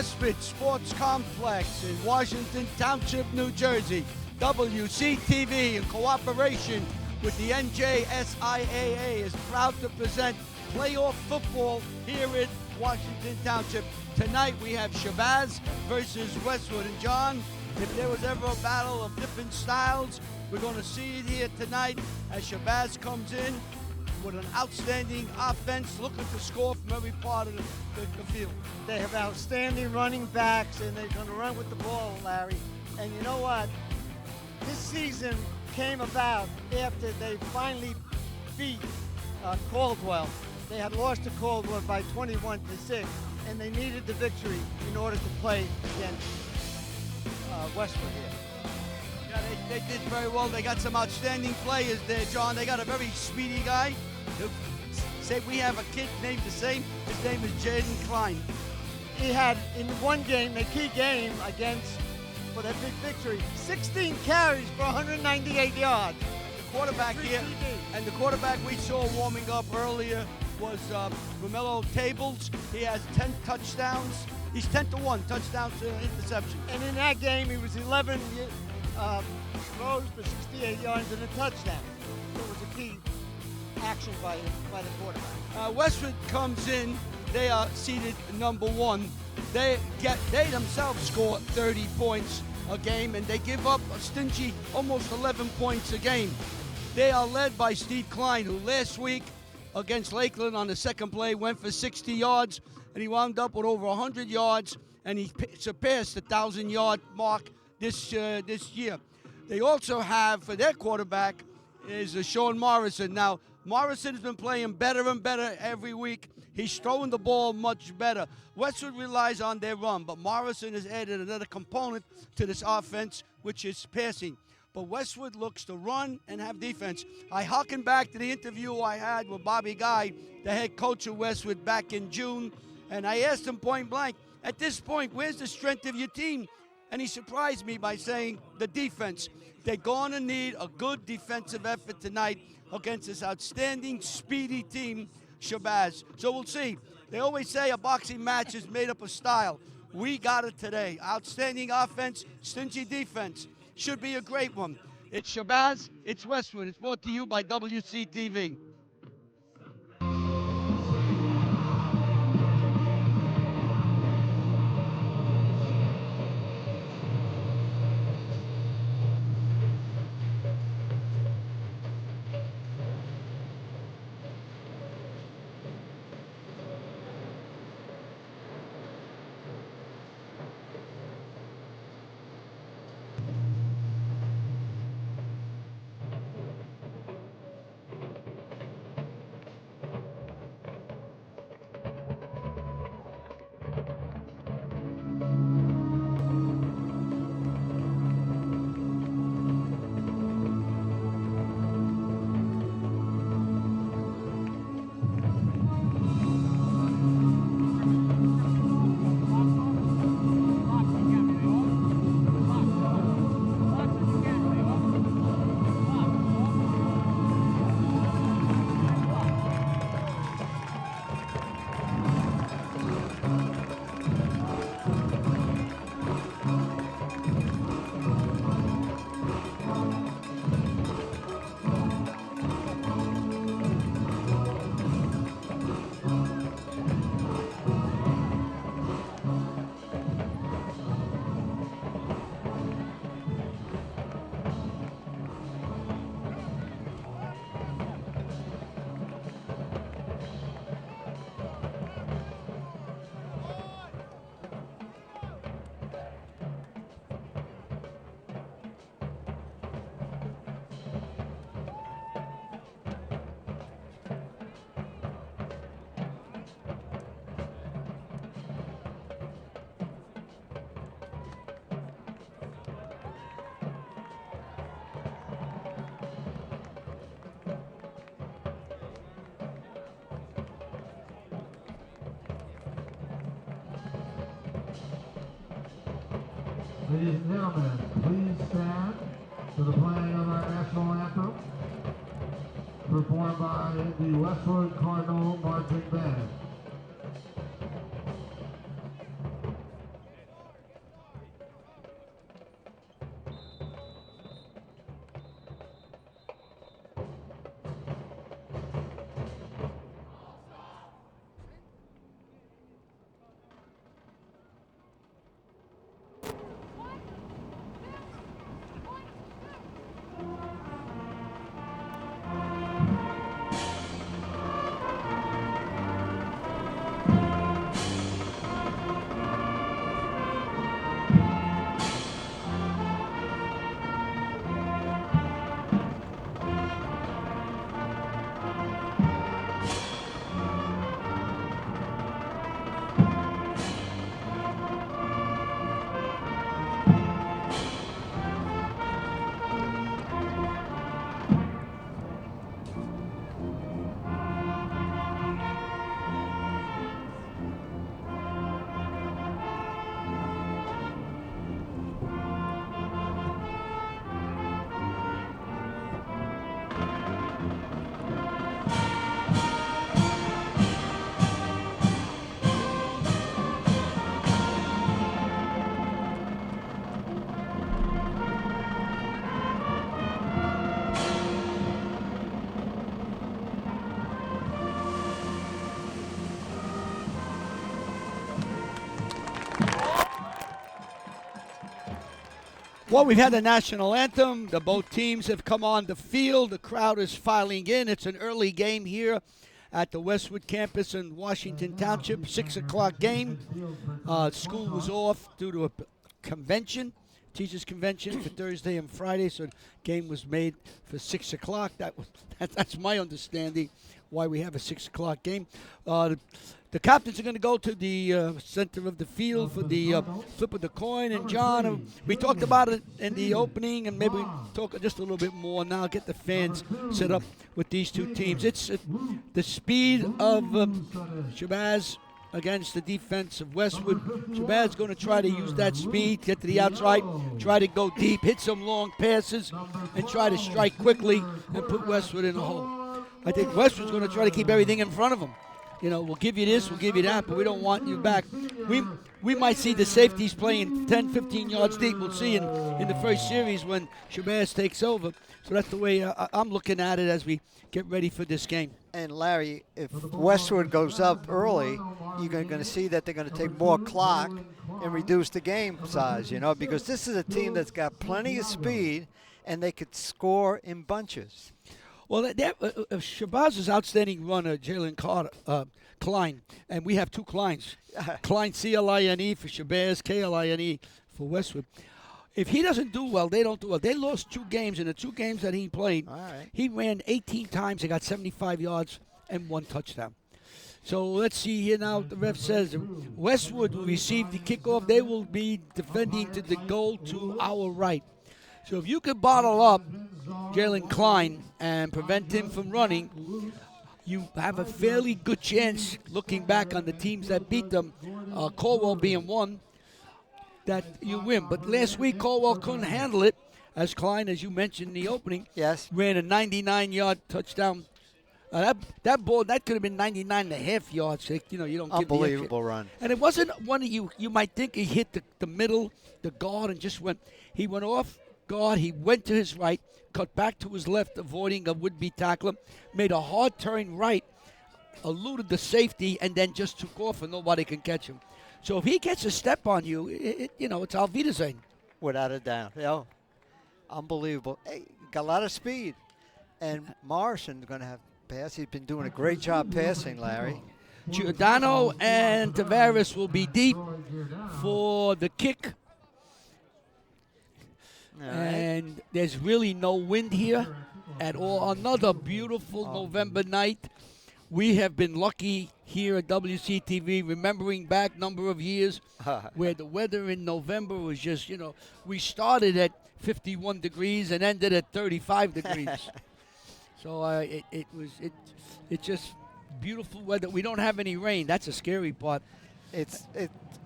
Westwood Sports Complex in Washington Township, New Jersey. WCTV, in cooperation with the NJSIAA, is proud to present playoff football here in Washington Township. Tonight we have Shabazz versus Westwood. And John, if there was ever a battle of different styles, we're going to see it here tonight as Shabazz comes in with an outstanding offense, looking to score from every part of the field. They have outstanding running backs, and they're going to run with the ball, Larry. And you know what? This season came about after they finally beat Caldwell. They had lost to Caldwell by 21-6, and they needed the victory in order to play against Westwood here. Yeah, they did very well. They got some outstanding players there, John. They got a very speedy guy. Say we have a kid named the same. His name is Jaden Klein. He had, in one game, the key game for that big victory, 16 carries for 198 yards. The quarterback here, and the quarterback we saw warming up earlier was Romello Tables. He has 10 touchdowns. He's 10-1 touchdowns to interception. And in that game, he was 11 throws for 68 yards and a touchdown. So it was a key action by the quarterback. Westwood comes in. They are seeded number 1. They themselves score 30 points a game, and they give up a stingy almost 11 points a game. They are led by Steve Klein, who last week against Lakeland on the second play went for 60 yards, and he wound up with over 100 yards, and he surpassed the 1,000-yard mark this year. They also have, for their quarterback, is Sean Morrison. Now, Morrison has been playing better and better every week. He's throwing the ball much better. Westwood relies on their run, but Morrison has added another component to this offense, which is passing. But Westwood looks to run and have defense. I harken back to the interview I had with Bobby Guy, the head coach of Westwood, back in June, and I asked him point blank, at this point, where's the strength of your team? And he surprised me by saying the defense. They're going to need a good defensive effort tonight against this outstanding, speedy team, Shabazz. So we'll see. They always say a boxing match is made up of style. We got it today. Outstanding offense, stingy defense. Should be a great one. It's Shabazz, it's Westwood. It's brought to you by WCTV. Ladies and gentlemen, please stand for the playing of our national anthem, performed by the Westwood Cardinal Marching Band. Well, we've had the national anthem. Both teams have come on the field. The crowd is filing in. It's an early game here at the Westwood campus in Washington Township, 6 o'clock game. School was off due to a convention, teachers' convention for Thursday and Friday, so the game was made for 6 o'clock. That's my understanding why we have a 6 o'clock game. The captains are going to go to the center of the field for the flip of the coin. And, John, we talked about it in the opening, and maybe we talk just a little bit more now, get the fans set up with these two teams. It's the speed of Shabazz against the defense of Westwood. Shabazz is going to try to use that speed, get to the outside, try to go deep, hit some long passes, and try to strike quickly and put Westwood in the hole. I think Westwood's going to try to keep everything in front of him. You know, we'll give you this, we'll give you that, but we don't want you back. We might see the safeties playing 10, 15 yards deep. We'll see in the first series when Shabazz takes over. So that's the way I'm looking at it as we get ready for this game. And, Larry, if Westwood goes up early, you're going to see that they're going to take more clock and reduce the game size, you know, because this is a team that's got plenty of speed and they could score in bunches. Well, Shabazz's outstanding runner, Jalen Klein, and we have two Kleins. Klein, C-L-I-N-E for Shabazz, K-L-I-N-E for Westwood. If he doesn't do well, they don't do well. They lost 2 games. In the 2 games that he played, he ran 18 times. He got 75 yards and 1 touchdown. So let's see here now. The ref says Westwood will receive the kickoff. They will be defending to the goal to our right. So if you could bottle up Jalen Klein and prevent him from running, you have a fairly good chance, looking back on the teams that beat them, Caldwell being one, that you win. But last week, Caldwell couldn't handle it, as Klein, as you mentioned in the opening, ran a 99-yard touchdown. That ball, that could have been 99.5 yards. You know, you don't give unbelievable run. And it wasn't one of you might think he hit the middle, the guard, and just went. He went off guard. He went to his right, cut back to his left, avoiding a would-be tackler, made a hard turn right, eluded the safety, and then just took off and nobody can catch him. So if he gets a step on you, it's Auf Wiedersehen. Without a doubt. Yeah. Unbelievable. Hey, got a lot of speed. And Morrison's going to have pass. He's been doing a great job passing, Larry. Giordano and Tavares will be deep for the kick. And there's really no wind here at all. Another beautiful November night. We have been lucky here at WCTV, remembering back number of years where the weather in November was just, we started at 51 degrees and ended at 35 degrees. So it's just beautiful weather. We don't have any rain. That's a scary part. It's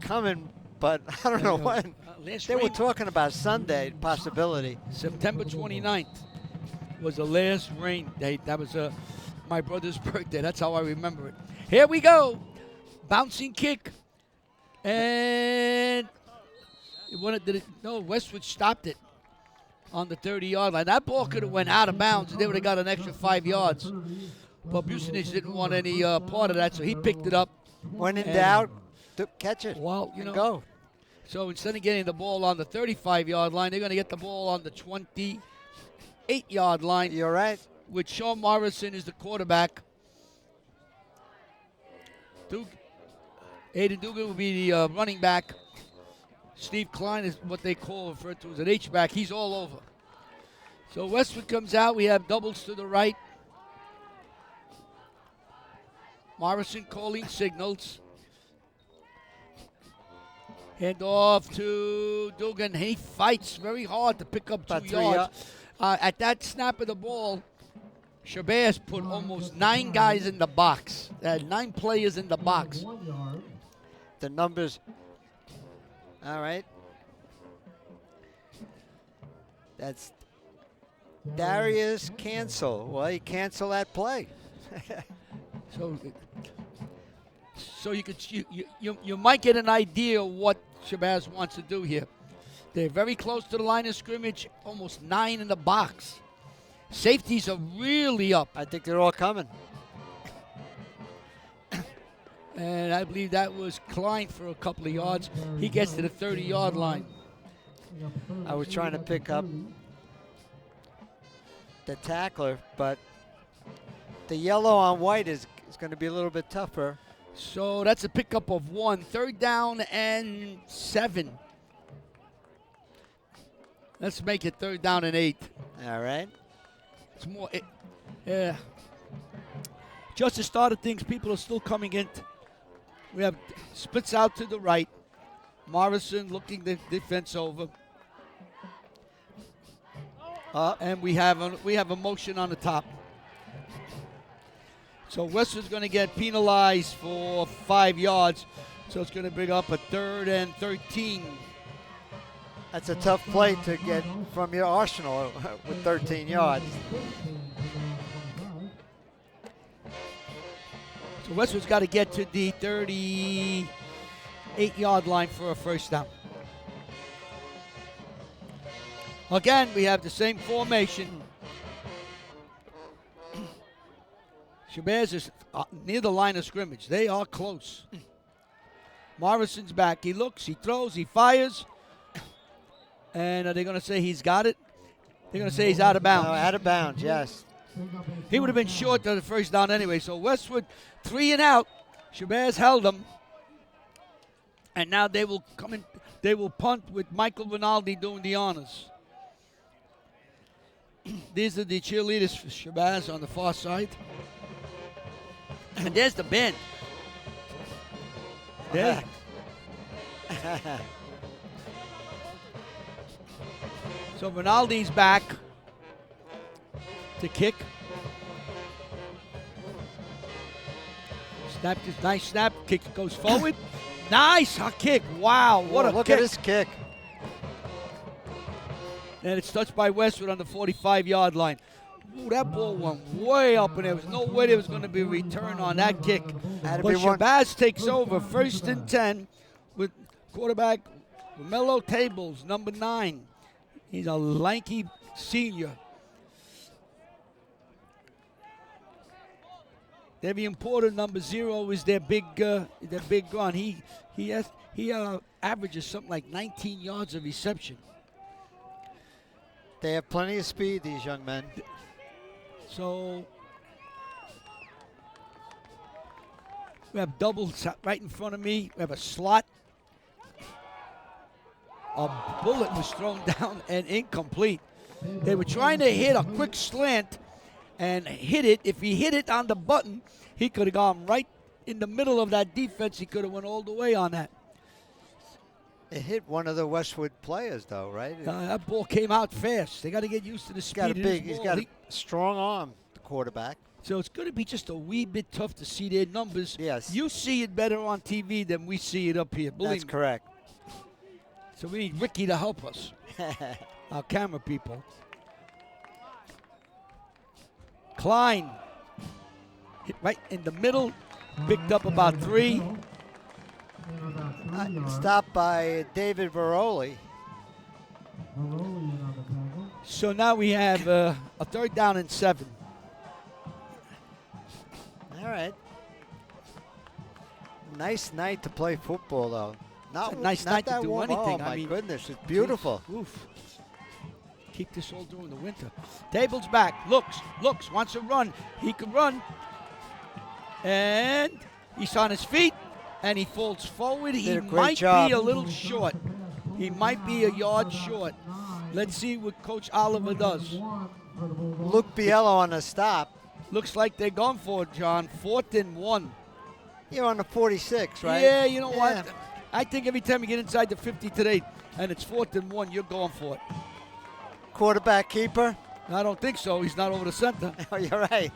coming, but I don't know when. They were talking about Sunday possibility. September 29th was the last rain date. That was my brother's birthday. That's how I remember it. Here we go. Bouncing kick. And Westwood stopped it on the 30-yard line. That ball could have went out of bounds, and they would have got an extra 5 yards. But Bucinich didn't want any part of that, so he picked it up. When in doubt, catch it. Well, go. So instead of getting the ball on the 35-yard line, they're going to get the ball on the 28-yard line. You're right. With Sean Morrison as the quarterback. Aiden Dugan will be the running back. Steve Klein is what they refer to as an H-back. He's all over. So Westwood comes out. We have doubles to the right. Morrison calling signals. Hand off to Dugan. He fights very hard to pick up 2 yards. At that snap of the ball, Shabazz put almost 9 guys in the box. 9 players in the box. The numbers. All right. That's Darius Cancel. Well, he canceled that play. So you might get an idea of what Shabazz wants to do here. They're very close to the line of scrimmage, almost 9 in the box. Safeties are really up. I think they're all coming. And I believe that was Klein for a couple of yards. He gets to the 30-yard line. I was trying to pick up the tackler, but the yellow on white is going to be a little bit tougher. So that's a pickup of 1. 3rd down and 7. Let's make it 3rd down and 8. All right. It's more, yeah. Just the start of things, people are still coming in. We have splits out to the right. Morrison looking the defense over. And we have a motion on the top. So Westwood's going to get penalized for 5 yards. So it's going to bring up a 3rd and 13. That's a tough play to get from your arsenal with 13 yards. So Westwood's got to get to the 38-yard line for a 1st down. Again, we have the same formation. Shabazz is near the line of scrimmage. They are close. Morrison's back. He looks, he throws, he fires. And are they going to say he's got it? They're going to say he's out of bounds. No, out of bounds, yes. He would have been short to the 1st down anyway. So Westwood 3 and out. Shabazz held him. And now they will come in. They will punt with Michael Rinaldi doing the honors. These are the cheerleaders for Shabazz on the far side. And there's the band. There. So Rinaldi's back to kick. Snap, this nice snap. Kick goes forward. Nice kick. Wow, what a look kick. At this kick. And it's touched by Westwood on the 45-yard line. Ooh, that ball went way up, and there was no way there was going to be a return on that kick. But Shabazz takes over 1st and 10 with quarterback Romello Tables, number 9. He's a lanky senior. Devian Porter, number 0, is their big gun. He averages something like 19 yards of reception. They have plenty of speed, these young men. So we have doubles right in front of me. We have a slot. A bullet was thrown down and incomplete. They were trying to hit a quick slant and hit it. If he hit it on the button, he could have gone right in the middle of that defense. He could have went all the way on that. It hit one of the Westwood players, though, right? That ball came out fast. They got to get used to the speed. He's got a strong arm, the quarterback. So it's going to be just a wee bit tough to see their numbers. Yes. You see it better on TV than we see it up here. That's correct. So we need Ricky to help us, our camera people. Klein, hit right in the middle, picked up about 3. Stopped by David Veroli. So now we have a 3rd down and 7. All right. Nice night to play football, though. Not a nice night to do warm. anything. Oh, my goodness, it's beautiful. Oof. Keep this all during the winter. Table's back, looks, wants to run. He can run. And he's on his feet, and he falls forward. He might be a little short. He might be a yard short. Let's see what Coach Oliver does. Luke Biello on the stop. Looks like they're going for it, John. 4th and 1. You're on the 46, right? Yeah, you know what? I think every time you get inside the 50 today and it's 4th and 1, you're going for it. Quarterback keeper? I don't think so. He's not over the center. Oh, you're right.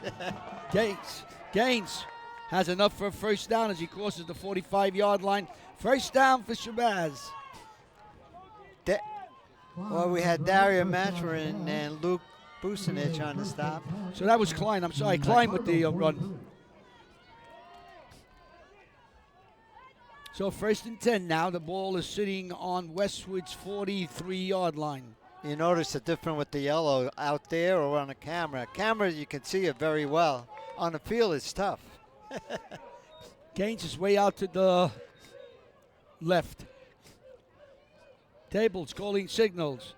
Gaines has enough for a 1st down as he crosses the 45-yard line. 1st down for Shabazz. Well, we had Dario Maturin and Luke Bucinich on the stop. So that was Klein. I'm sorry, Klein with the run. So 1st and 10 now. The ball is sitting on Westwood's 43-yard line. You notice the difference with the yellow out there or on a camera. Camera, you can see it very well. On the field, it's tough. Gaines is way out to the left. Tables calling signals.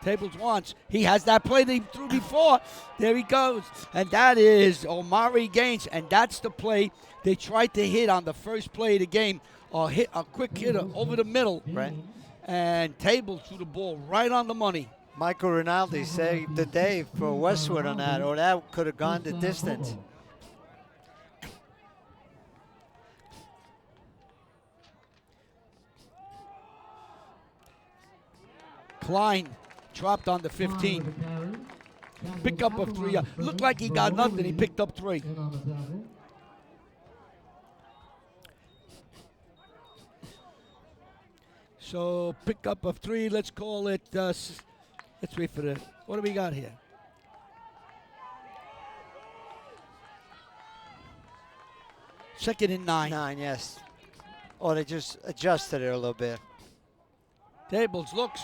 Tables wants. He has that play they threw before. There he goes. And that is Omari Gaines. And that's the play they tried to hit on the first play of the game. Hit a quick hitter over the middle. Right. And Tables threw the ball right on the money. Michael Rinaldi saved the day for Westwood on that, or that could have gone the distance. Klein dropped on the 15. Pick up of 3. Looked like he got nothing. He picked up 3. So pick up of 3. Let's call it. Let's wait for the. What do we got here? Second and 9. 9, yes. Oh, they just adjusted it a little bit. Tables looks,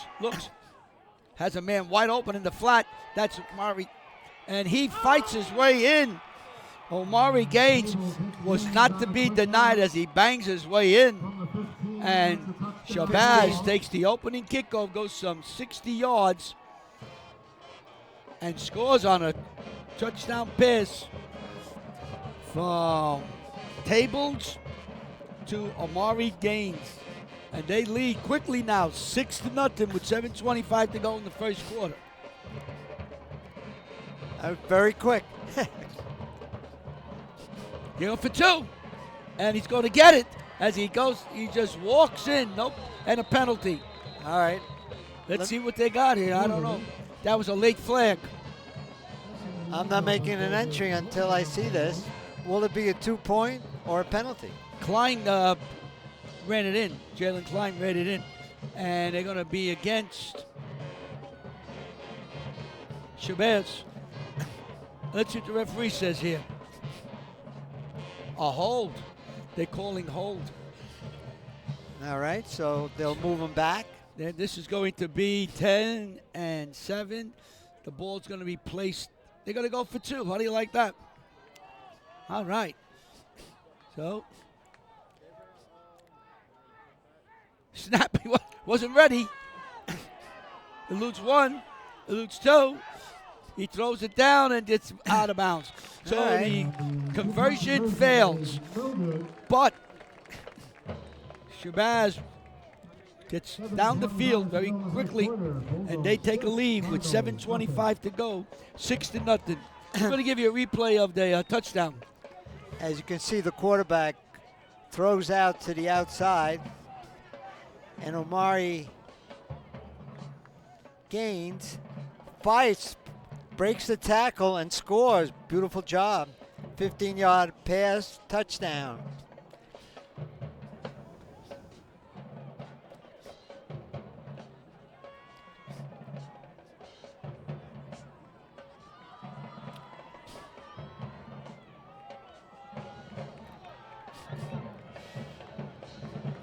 has a man wide open in the flat. That's Omari, and he fights his way in. Omari Gaines was not to be denied as he bangs his way in. And Shabazz takes the opening kickoff, goes some 60 yards, and scores on a touchdown pass from Tables to Omari Gaines. And they lead quickly now, 6-0 with 7:25 to go in the first quarter. Very quick. Going for 2. And he's going to get it. As he goes, he just walks in. Nope. And a penalty. All right. Let's see what they got here. I don't know. That was a late flag. I'm not making an entry until I see this. Will it be a 2-point or a penalty? Klein ran it in. Jalen Klein ran it in. And they're going to be against Shabazz. Let's see what the referee says here. A hold. They're calling hold. All right, so they'll move him back. Then this is going to be 10 and 7. The ball's going to be placed. They're going to go for 2. How do you like that? All right. So, snap. He wasn't ready. Eludes 1. Eludes 2. He throws it down and it's out of bounds. So the conversion fails. But Shabazz gets down the field very quickly, and they take a lead with 7:25 to go, 6-0. I'm going to give you a replay of the touchdown. As you can see, the quarterback throws out to the outside, and Omari Gaines fights, breaks the tackle, and scores. Beautiful job. 15-yard pass, touchdown.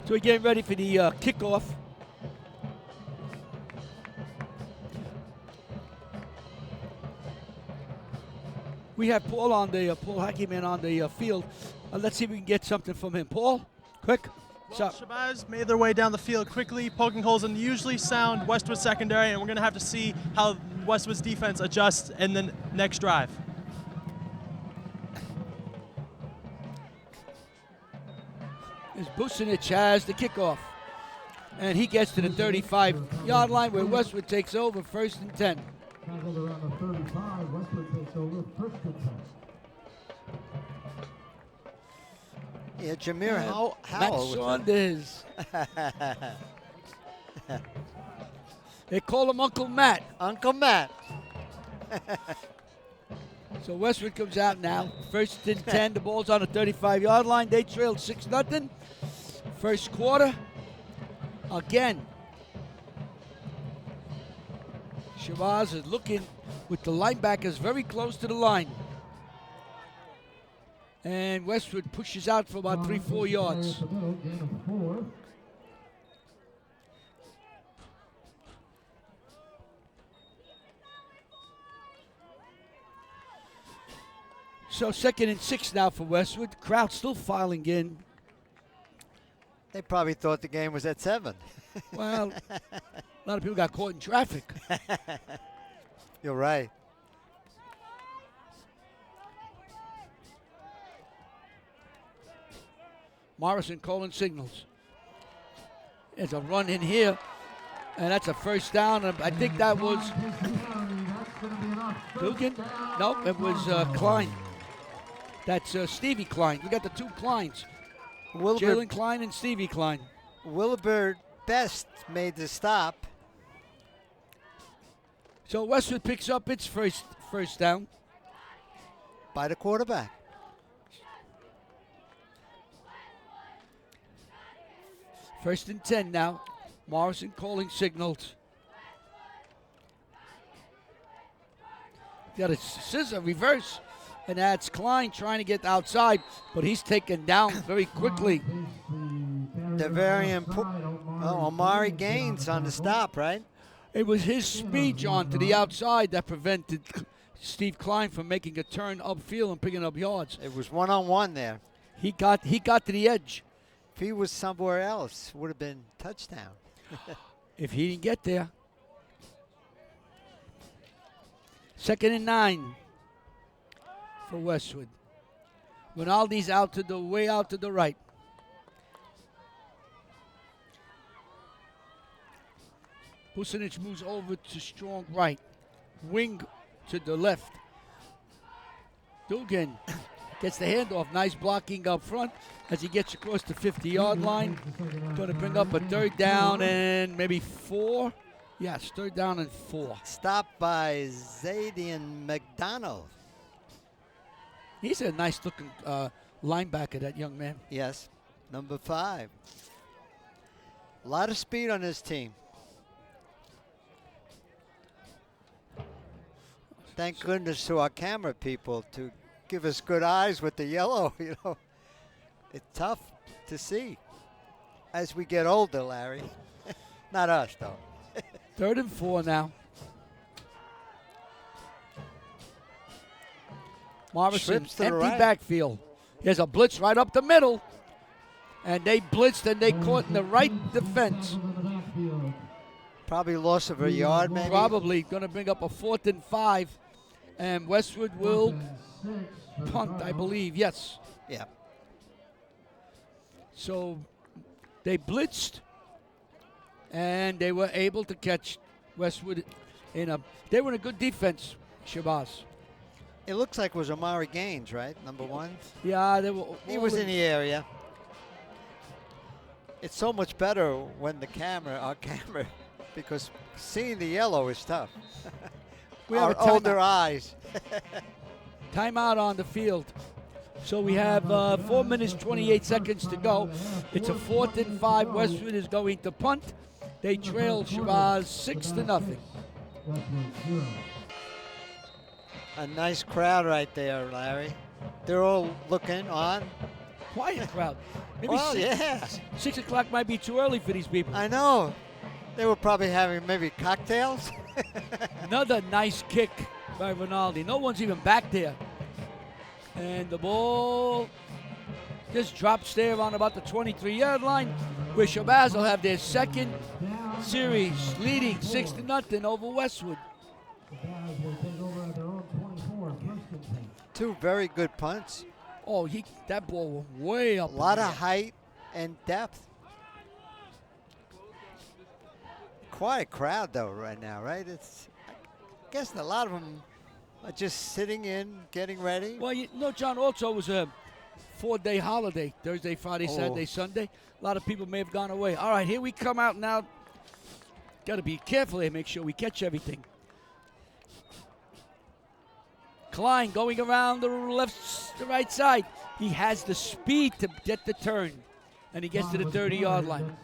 So we're getting ready for the kickoff. We have Paul on the Paul Hackeyman on the field. Let's see if we can get something from him. Paul, quick. Well, Shabazz made their way down the field quickly, poking holes in the usually sound Westwood secondary, and we're going to have to see how Westwood's defense adjusts in the next drive. As Bucinich has the kickoff. And he gets to the 35-yard line where Westwood takes over, 1st and 10. Tackled around the 35. Westwood takes over, 1st and 10. Yeah, Jameer Howell. Matt Saunders. They call him Uncle Matt. Uncle Matt. So Westwood comes out now. 1st and 10. The ball's on the 35-yard line. They trailed 6-0. First quarter. Again. Shabazz is looking with the linebackers very close to the line. And Westwood pushes out for about 3-4 yards. So 2nd and 6 now for Westwood. Crowd still filing in. They probably thought the game was at 7. Well, a lot of people got caught in traffic. You're right. Morrison calling signals. There's a run in here, and that's a first down. And I think that was Dugan. Nope, it was Klein. That's Stevie Klein. We got the 2 Kleins. Jalen Klein and Stevie Klein. Willibert Best made the stop. So Westwood picks up its first down. By the quarterback. First and 10 now. Morrison calling signals. Got a scissor reverse, and that's Klein trying to get outside, but he's taken down very quickly. They're very important. Oh, Amari Gaines on the stop, right? It was his speed, John, to the outside that prevented Steve Klein from making a turn upfield and picking up yards. It was one-on-one there. He got to the edge. If he was somewhere else, would have been touchdown. If he didn't get there. 2nd and 9 for Westwood. Rinaldi's way out to the right. Vucinic moves over to strong right. Wing to the left. Dugan gets the handoff. Nice blocking up front as he gets across the 50-yard line. Going to bring up a 3rd down and maybe 4. Yes, 3rd down and 4. Stopped by Zadian McDonald. He's a nice-looking linebacker, that young man. Yes, number 5. A lot of speed on this team. Thank goodness to our camera people to give us good eyes with the yellow, you know. It's tough to see as we get older, Larry. Not us, though. 3rd and 4 now. Morrison, empty backfield. There's a blitz right up the middle. And they blitzed and they caught in the right defense. Probably loss of a yard, maybe. Probably going to bring up a 4th and 5. And Westwood will punt, I believe. Yes. Yeah. So they blitzed, and they were able to catch Westwood they were in a good defense, Shabazz. It looks like it was Amari Gaines, right? Number 1. Yeah, they were. He was in the area. It's so much better when our camera, because seeing the yellow is tough. We have our older eyes. Timeout on the field. So we have 4 minutes, 28 seconds to go. It's a 4th and 5. Westwood is going to punt. They trail Shabazz 6-0. A nice crowd right there, Larry. They're all looking on. Quiet crowd. Maybe Well, yeah. 6 o'clock might be too early for these people. I know. They were probably having maybe cocktails. Another nice kick by Rinaldi. No one's even back there. And the ball just drops there on about the 23-yard line, where Shabazz will have their 2nd series, leading 6-0 over Westwood. 2 very good punts. Oh, that ball went way up. A lot of height and depth. Quiet crowd, though, right now, right? I guess a lot of them are just sitting in, getting ready. Well, John, also it was a 4-day holiday, Thursday, Friday, Saturday, Sunday. A lot of people may have gone away. All right, here we come out now. Got to be careful here, make sure we catch everything. Klein going around the right side. He has the speed to get the turn, and he gets to the 30-yard line.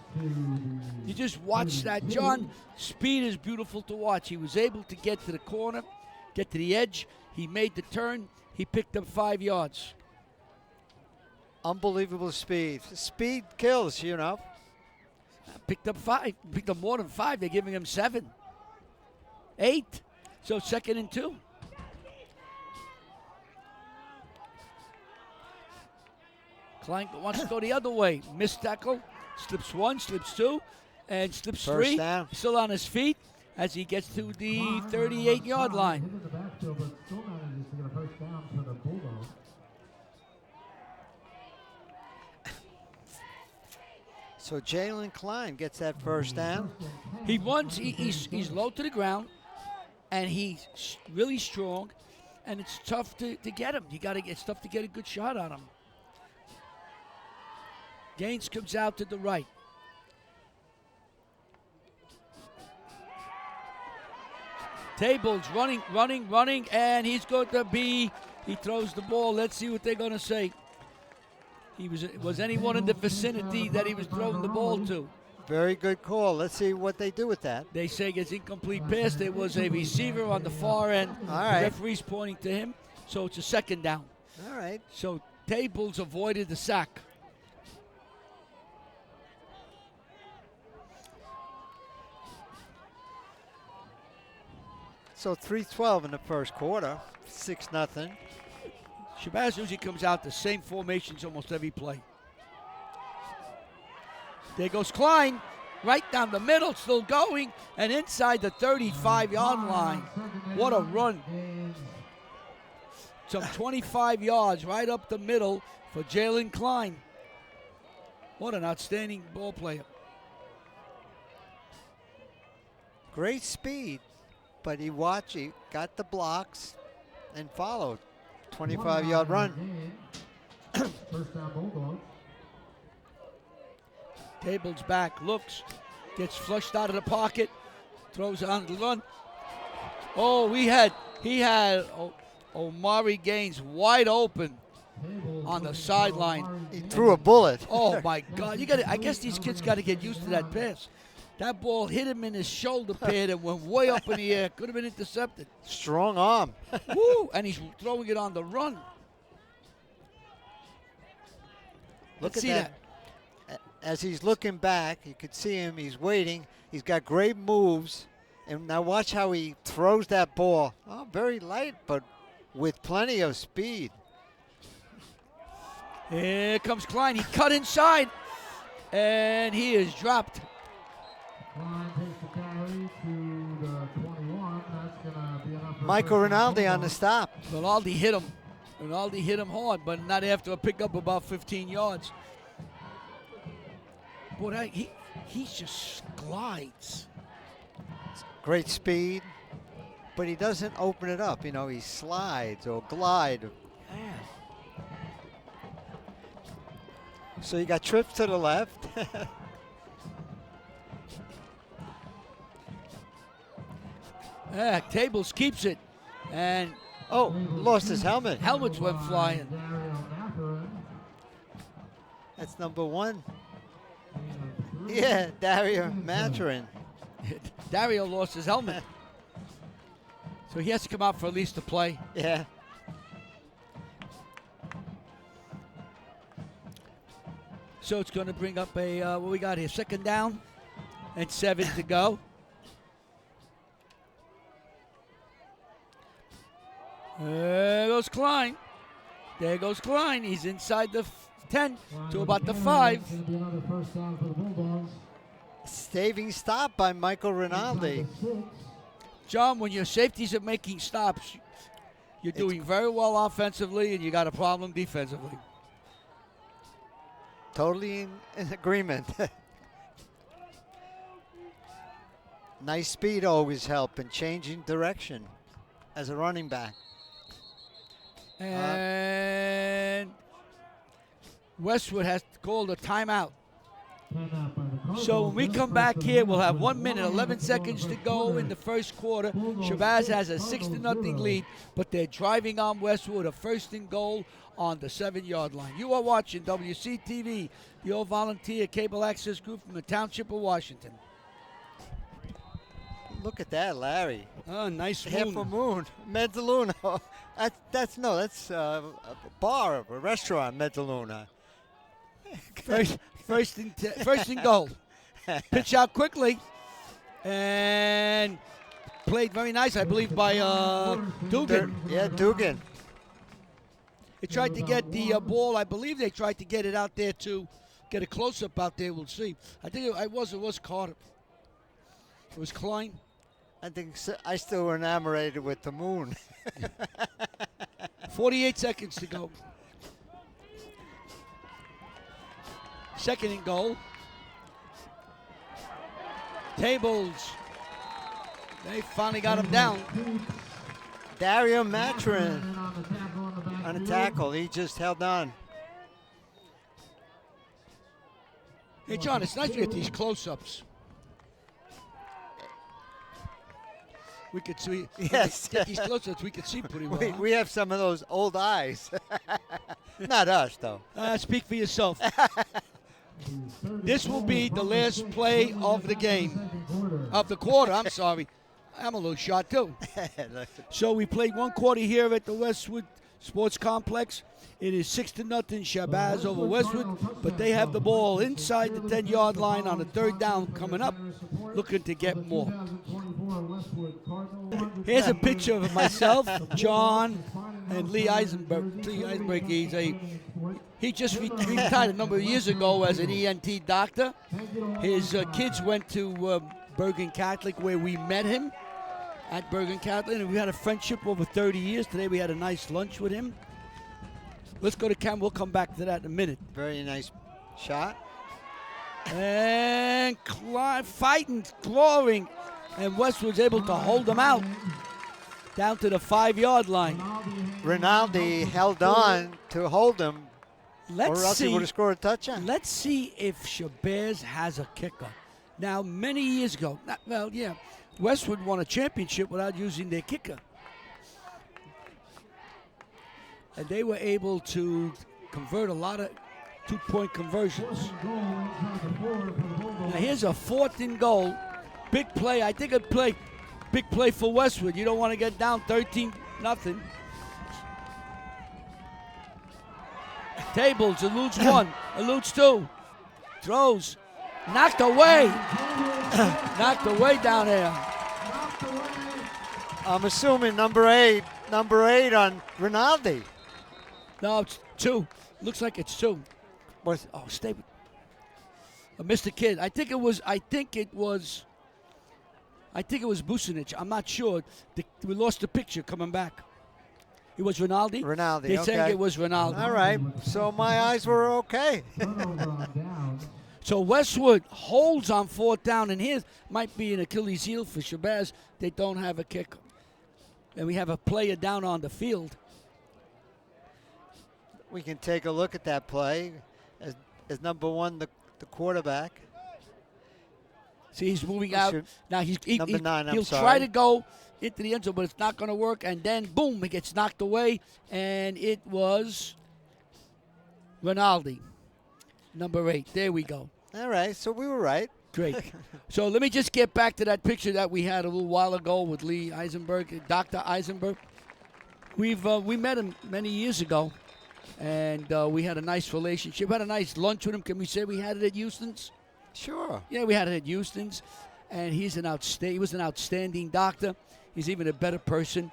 You just watch that, John. Speed is beautiful to watch. He was able to get to the corner, get to the edge. He made the turn. He picked up 5 yards. Unbelievable speed. Speed kills, you know. Picked up 5. Picked up more than 5. They're giving him 7. 8. So 2nd and 2. Klein wants to go the other way. Missed tackle Slips one, slips two, and slips First three. down. Still on his feet as he gets to the 38-yard line. Hit in the backfield, but still manages to get a first down for the Bulldogs. So Jalen Klein gets that first down. He runs. He's low to the ground, and he's really strong, and it's tough to get him. It's tough to get a good shot on him. Gaines comes out to the right. Tables running, and he's going to be. He throws the ball. Let's see what they're going to say. Was anyone in the vicinity that he was throwing the ball to? Very good call. Let's see what they do with that. They say it's incomplete pass. There was a receiver on the far end. All right. The referee's pointing to him, so it's a second down. All right. So Tables avoided the sack. So 3:12 in the first quarter, 6-0. Shabazz usually comes out the same formations almost every play. There goes Klein, right down the middle, still going, and inside the 35-yard line. What a run. Some 25 yards right up the middle for Jalen Klein. What an outstanding ball player. Great speed, but he got the blocks and followed. 25-yard run. First down Bulldogs. Tables back, looks, gets flushed out of the pocket, throws on the run. Oh, he had Omari Gaines wide open on the sideline. He threw a bullet. Oh my God! I guess these kids got to get used to that pass. That ball hit him in his shoulder pad and went way up in the air. Could have been intercepted. Strong arm. Woo! And he's throwing it on the run. Look Let's at see that. As he's looking back, you could see him. He's waiting. He's got great moves. And now watch how he throws that ball. Oh, very light, but with plenty of speed. Here comes Klein. He cut inside, and he is dropped. Klein takes the carry to the 21. That's going to be enough for Michael first down Rinaldi on the Bulldogs. stop. Rinaldi hit him. Rinaldi hit him hard, but not after a pickup about 15 yards. Boy, he just glides. Great speed, but he doesn't open it up. You know, he slides or glide. Man. So you got trips to the left. Tables keeps it, and Oh, lost his helmet. helmets went flying. That's number 1. Yeah, Dario Maturin. Dario lost his helmet, so he has to come out for at least a play. Yeah. So it's going to bring up a what we got here, second down and 7 to go. There goes Klein. There goes Klein. He's inside the 10 to about the 5. It's going to be another first down for the Bulldogs. Saving stop by Michael Rinaldi. Inside the 6. John, when your safeties are making stops, you're doing very well offensively and you got a problem defensively. Totally in agreement. Nice speed always help in changing direction as a running back. And Westwood has called a timeout. Timeout by the Cardinals. So when we come back here, we'll have 1 minute, 11 seconds to go in the first quarter. Shabazz has a 6-0 lead, but they're driving on Westwood, a first and goal on the 7-yard line. You are watching WCTV, the all-volunteer cable access group from the Township of Washington. Look at that, Larry. Oh, nice Half moon. a moon. Mezzaluna. That's a bar, a restaurant, Mezzaluna. First and goal. Pitch out quickly. And played very nice, I believe, by Dugan. Yeah, Dugan. They tried to get the ball. I believe they tried to get it out there to get a close-up out there, we'll see. I think it was Carter. It was Klein. I think I still enamored with the moon. 48 seconds to go. Second and goal. Tables. They finally got him down. Dario Matrin on a tackle. He just held on. Hey, John, it's nice to get these close-ups. We could see. Yes. Get these close-ups. We could see pretty well. We have some of those old eyes. Not us, though. Speak for yourself. This will be the last play of the game. Of the quarter, I'm sorry. I'm a little shot, too. So we played one quarter here at the Westwood Sports Complex. It is 6-0 Shabazz over Westwood, but they have the ball inside the 10-yard line on the third down coming up, looking to get more. Here's a picture of myself, John, and Lee Eisenberg. Lee Eisenberg, he just retired a number of years ago as an ENT doctor. His kids went to Bergen Catholic, where we met him at Bergen Catholic, and we had a friendship over 30 years. Today we had a nice lunch with him. Let's go to Cam. We'll come back to that in a minute. Very nice shot. And fighting, clawing, and Westwood's able to hold them out down to the 5-yard line. Rinaldi held on to hold him, or else he would have scored a touchdown. Let's see if Shabazz has a kicker. Now, many years ago, Westwood won a championship without using their kicker. And they were able to convert a lot of two-point conversions. Now here's a 4th and goal. Big play. I think big play for Westwood. You don't want to get down 13-0. Tables eludes one, eludes two. Throws. Knocked away. Knocked away down there. I'm assuming number eight on Rinaldi. No, it's 2. Looks like it's 2. Stay with Mr. Kidd. I think it was Bucinich. I'm not sure. We lost the picture coming back. It was Rinaldi? Rinaldi, They're saying it was Rinaldi. All right, so my eyes were okay. So Westwood holds on 4th down, and here might be an Achilles heel for Shabazz. They don't have a kicker. And we have a player down on the field. We can take a look at that play as number 1, the quarterback. See, he's moving out. Now number 9, he'll try to go into the end zone, but it's not going to work. And then, boom, he gets knocked away. And it was Rinaldi, number 8. There we go. All right, so we were right. Great. So let me just get back to that picture that we had a little while ago with Lee Eisenberg, Dr. Eisenberg. We met him many years ago, and we had a nice relationship. We had a nice lunch with him. Can we say we had it at Houston's? Sure. Yeah, we had it at Houston's, and he was an outstanding doctor. He's even a better person.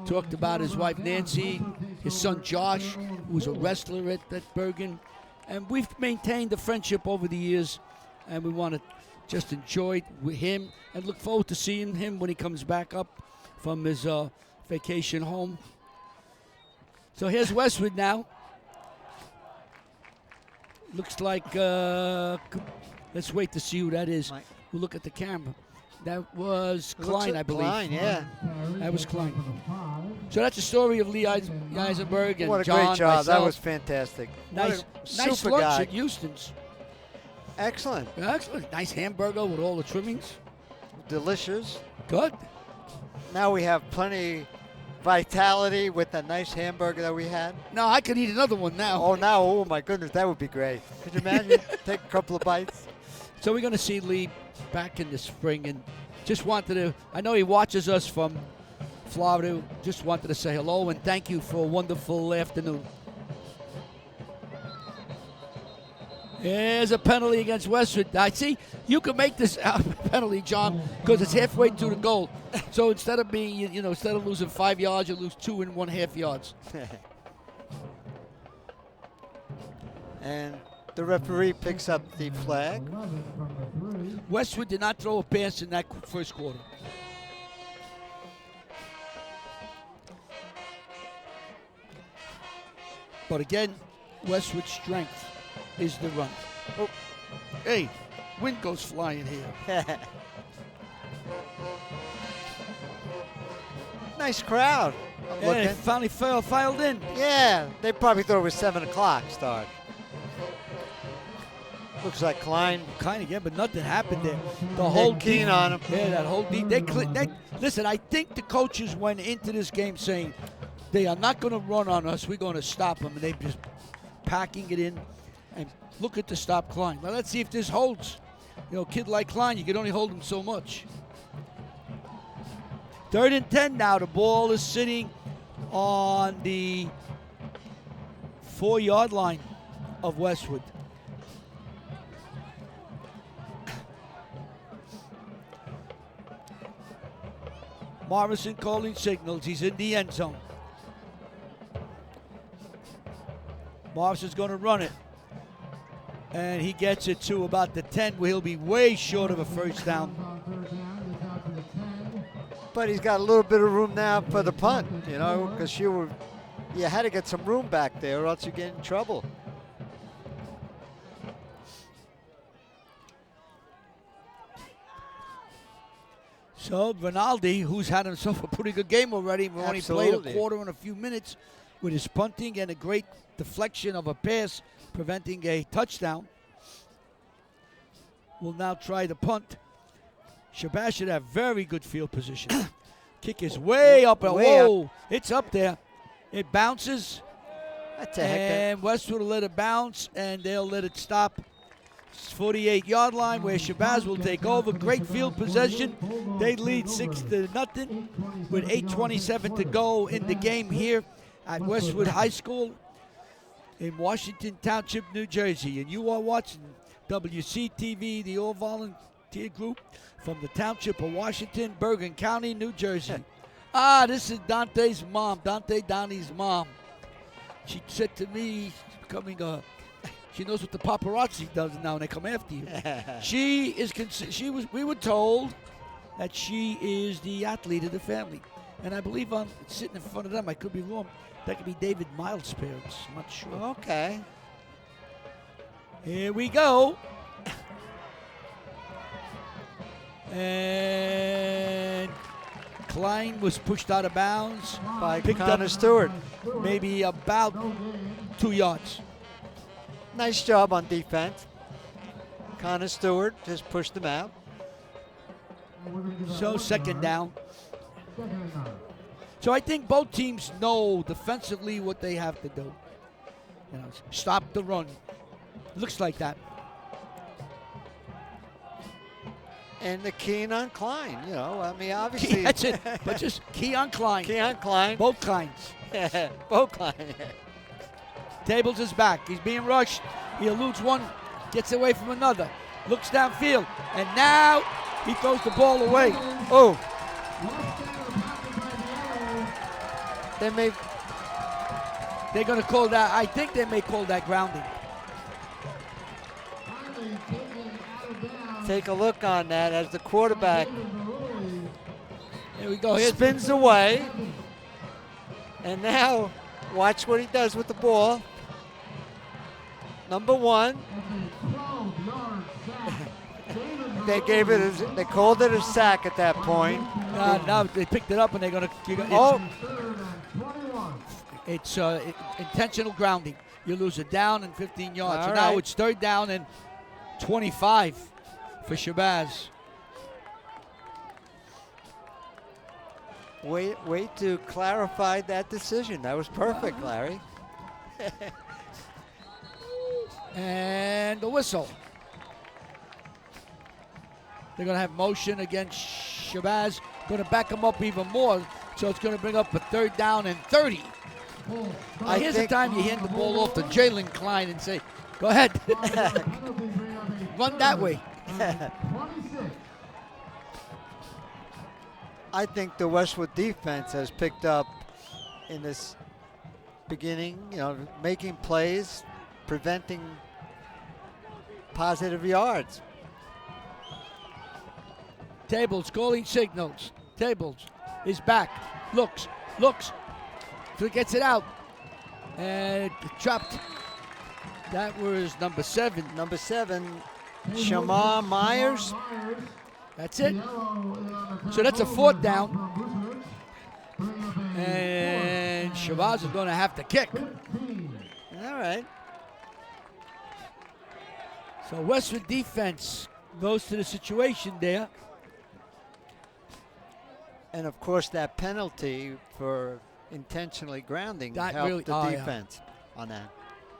Talked about his wife Nancy, his son Josh, who was a wrestler at Bergen. And we've maintained a friendship over the years, and we want to just enjoy it with him and look forward to seeing him when he comes back up from his vacation home. So here's Westwood now. Looks like, let's wait to see who that is. We'll look at the camera. That was Klein, I believe. Klein, yeah. That was Klein. So that's the story of Lee Eisenberg and John. What a great job. Myself. That was fantastic. Nice super lunch guy. at Houston's. Excellent. Excellent. Nice hamburger with all the trimmings. Delicious. Good. Now we have plenty vitality with the nice hamburger that we had. No, I could eat another one now. Oh my goodness, that would be great. Could you imagine? Take a couple of bites. So we're going to see Lee back in the spring, and just wanted to, I know he watches us from Florida, just wanted to say hello and thank you for a wonderful afternoon. There's a penalty against Westwood. I see you can make this penalty, John, because it's halfway to the goal. So instead of being, instead of losing 5 yards, you lose 2.5 yards. And The referee picks up the flag. 11 from the 3. Westwood did not throw a pass in that first quarter. But again, Westwood's strength is the run. Oh, hey, wind goes flying here. Nice crowd. I'm And looking. it finally filed in. Yeah, they probably thought it was 7 o'clock start. Looks like Klein. Kind of, yeah, but nothing happened there. The whole keen on him. Yeah, that whole deep. Listen, I think the coaches went into this game saying they are not going to run on us. We're going to stop them, and they're just packing it in. And look at the stop Klein. Well, let's see if this holds. You know, a kid like Klein, you can only hold him so much. 3rd and 10 now. The ball is sitting on the 4-yard line of Westwood. Morrison calling signals. He's in the end zone. Morrison's going to run it. And he gets it to about the 10, where he'll be way short of a first down. On 3rd down, it's out to the 10. But he's got a little bit of room now for the punt, you know, because you had to get some room back there or else you get in trouble. So Rinaldi, who's had himself a pretty good game already, only played Absolutely. a quarter and a few minutes with his punting and a great deflection of a pass, preventing a touchdown, will now try to punt. Shabazz should have very good field position. Kick is way up. Way up. Whoa, it's up there. It bounces, That's a heck and Westwood will let it bounce, and they'll let it stop. 48-yard line where Shabazz will take over. Great field possession. They lead 6-0 with 8:27 to go in the game here at Westwood High School in Washington Township, New Jersey. And you are watching WCTV, the all-volunteer group from the Township of Washington, Bergen County, New Jersey. This is Dante's mom, Dante Downey's mom. She said to me, she knows what the paparazzi does now when they come after you. We were told that she is the athlete of the family. And I believe I'm sitting in front of them. I could be wrong. That could be David Miles' parents. I'm not sure. Okay. Here we go. And Klein was pushed out of bounds. By Picked Connor up Stewart. maybe about 2 yards. Nice job on defense. Connor Stewart just pushed him out. So 2nd down. 2nd and 9. So I think both teams know defensively what they have to do. You know, stop the run. Looks like that. And the keen on Klein, you know, I mean, obviously. That's it. But just key on Klein. Key on Klein. Both kinds. Both Klein. Tables is back. He's being rushed. He eludes one, gets away from another. Looks downfield. And now he throws the ball away. Oh. They're going to call that. I think they may call that grounding. Take a look on that as the quarterback Here we go. Here's spins away. And now, watch what he does with the ball. Number 1. They called it a sack at that point. now they picked it up and they're going to. Oh, It's intentional grounding. You lose it down and 15 yards. All So now right. it's 3rd down and 25 for Shabazz. way to clarify that decision. That was perfect, Larry. And the whistle. They're going to have motion against Shabazz. Going to back him up even more. So it's going to bring up a 3rd down and 30. Here's the time you hand the ball off to Jalen Klein and say, go ahead. Run that way. I think the Westwood defense has picked up in this beginning, you know, making plays, preventing positive yards. Tables calling signals. Tables is back. Looks. Gets it out. And trapped. That was number 7. Number 7, Shamar Myers. That's it. So that's a 4th down. And Shabazz is going to have to kick. All right. So Westwood defense goes to the situation there. And of course, that penalty for intentionally grounding That helped really- the oh, yeah. defense on that.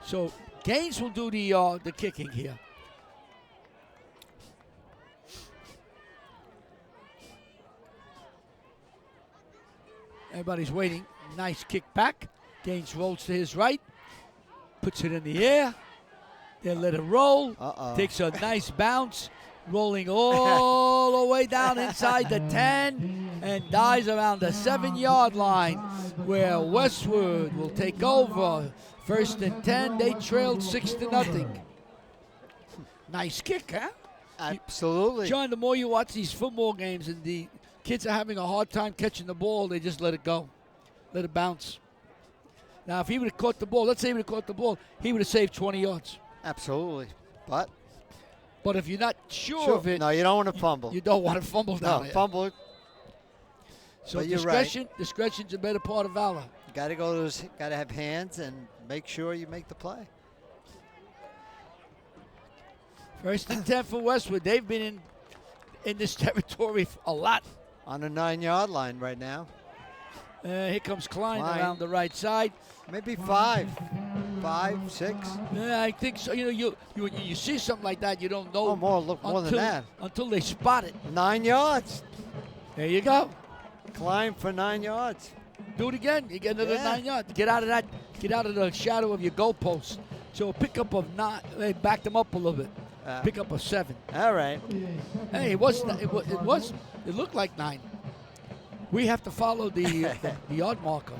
So Gaines will do the kicking here. Everybody's waiting. Nice kick back. Gaines rolls to his right. Puts it in the air. They let it roll. Uh-oh. Takes a nice bounce. Rolling all the way down inside the 10 and dies around the 7-yard line where Westwood will take over. 1st and 10. They trailed 6-0. Nice kick, huh? Absolutely. John, the more you watch these football games and the kids are having a hard time catching the ball, they just let it go. Let it bounce. Now, if he would have caught the ball, let's say he would have caught the ball, he would have saved 20 yards. Absolutely. But But if you're not sure of it, no, you don't want to fumble. you don't want to fumble down No, there. fumble. So but you're right. discretion's a better part of valor. Got to go. Got to have hands and make sure you make the play. 1st and 10 for Westwood. They've been in this territory a lot. On the 9-yard line right now. Here comes Klein Klein. around the right side. Maybe 5, 6. Yeah, I think so. You know, you see something like that, you don't know. Oh, more than that. Until they spot it. 9 yards. There you go. Climb for 9 yards. Do it again. You get another Yeah. 9 yards. Get out of that. Get out of the shadow of your goalpost. So a pickup of 9. They backed them up a little bit. Pick up a 7. All right. Hey, it looked like 9. We have to follow the yard marker.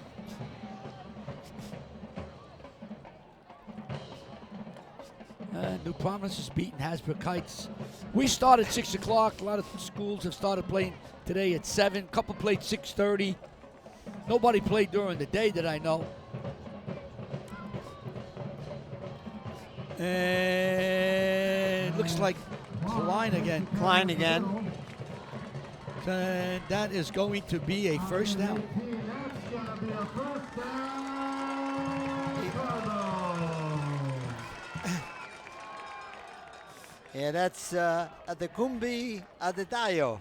New Providence is beating Hasbrook Heights. We start at 6 o'clock. A lot of schools have started playing today at 7. A couple played 6:30. Nobody played during the day that I know. And looks like Klein again. Klein again. And that is going to be a 1st down. Yeah, that's Adekumbi Adedayo.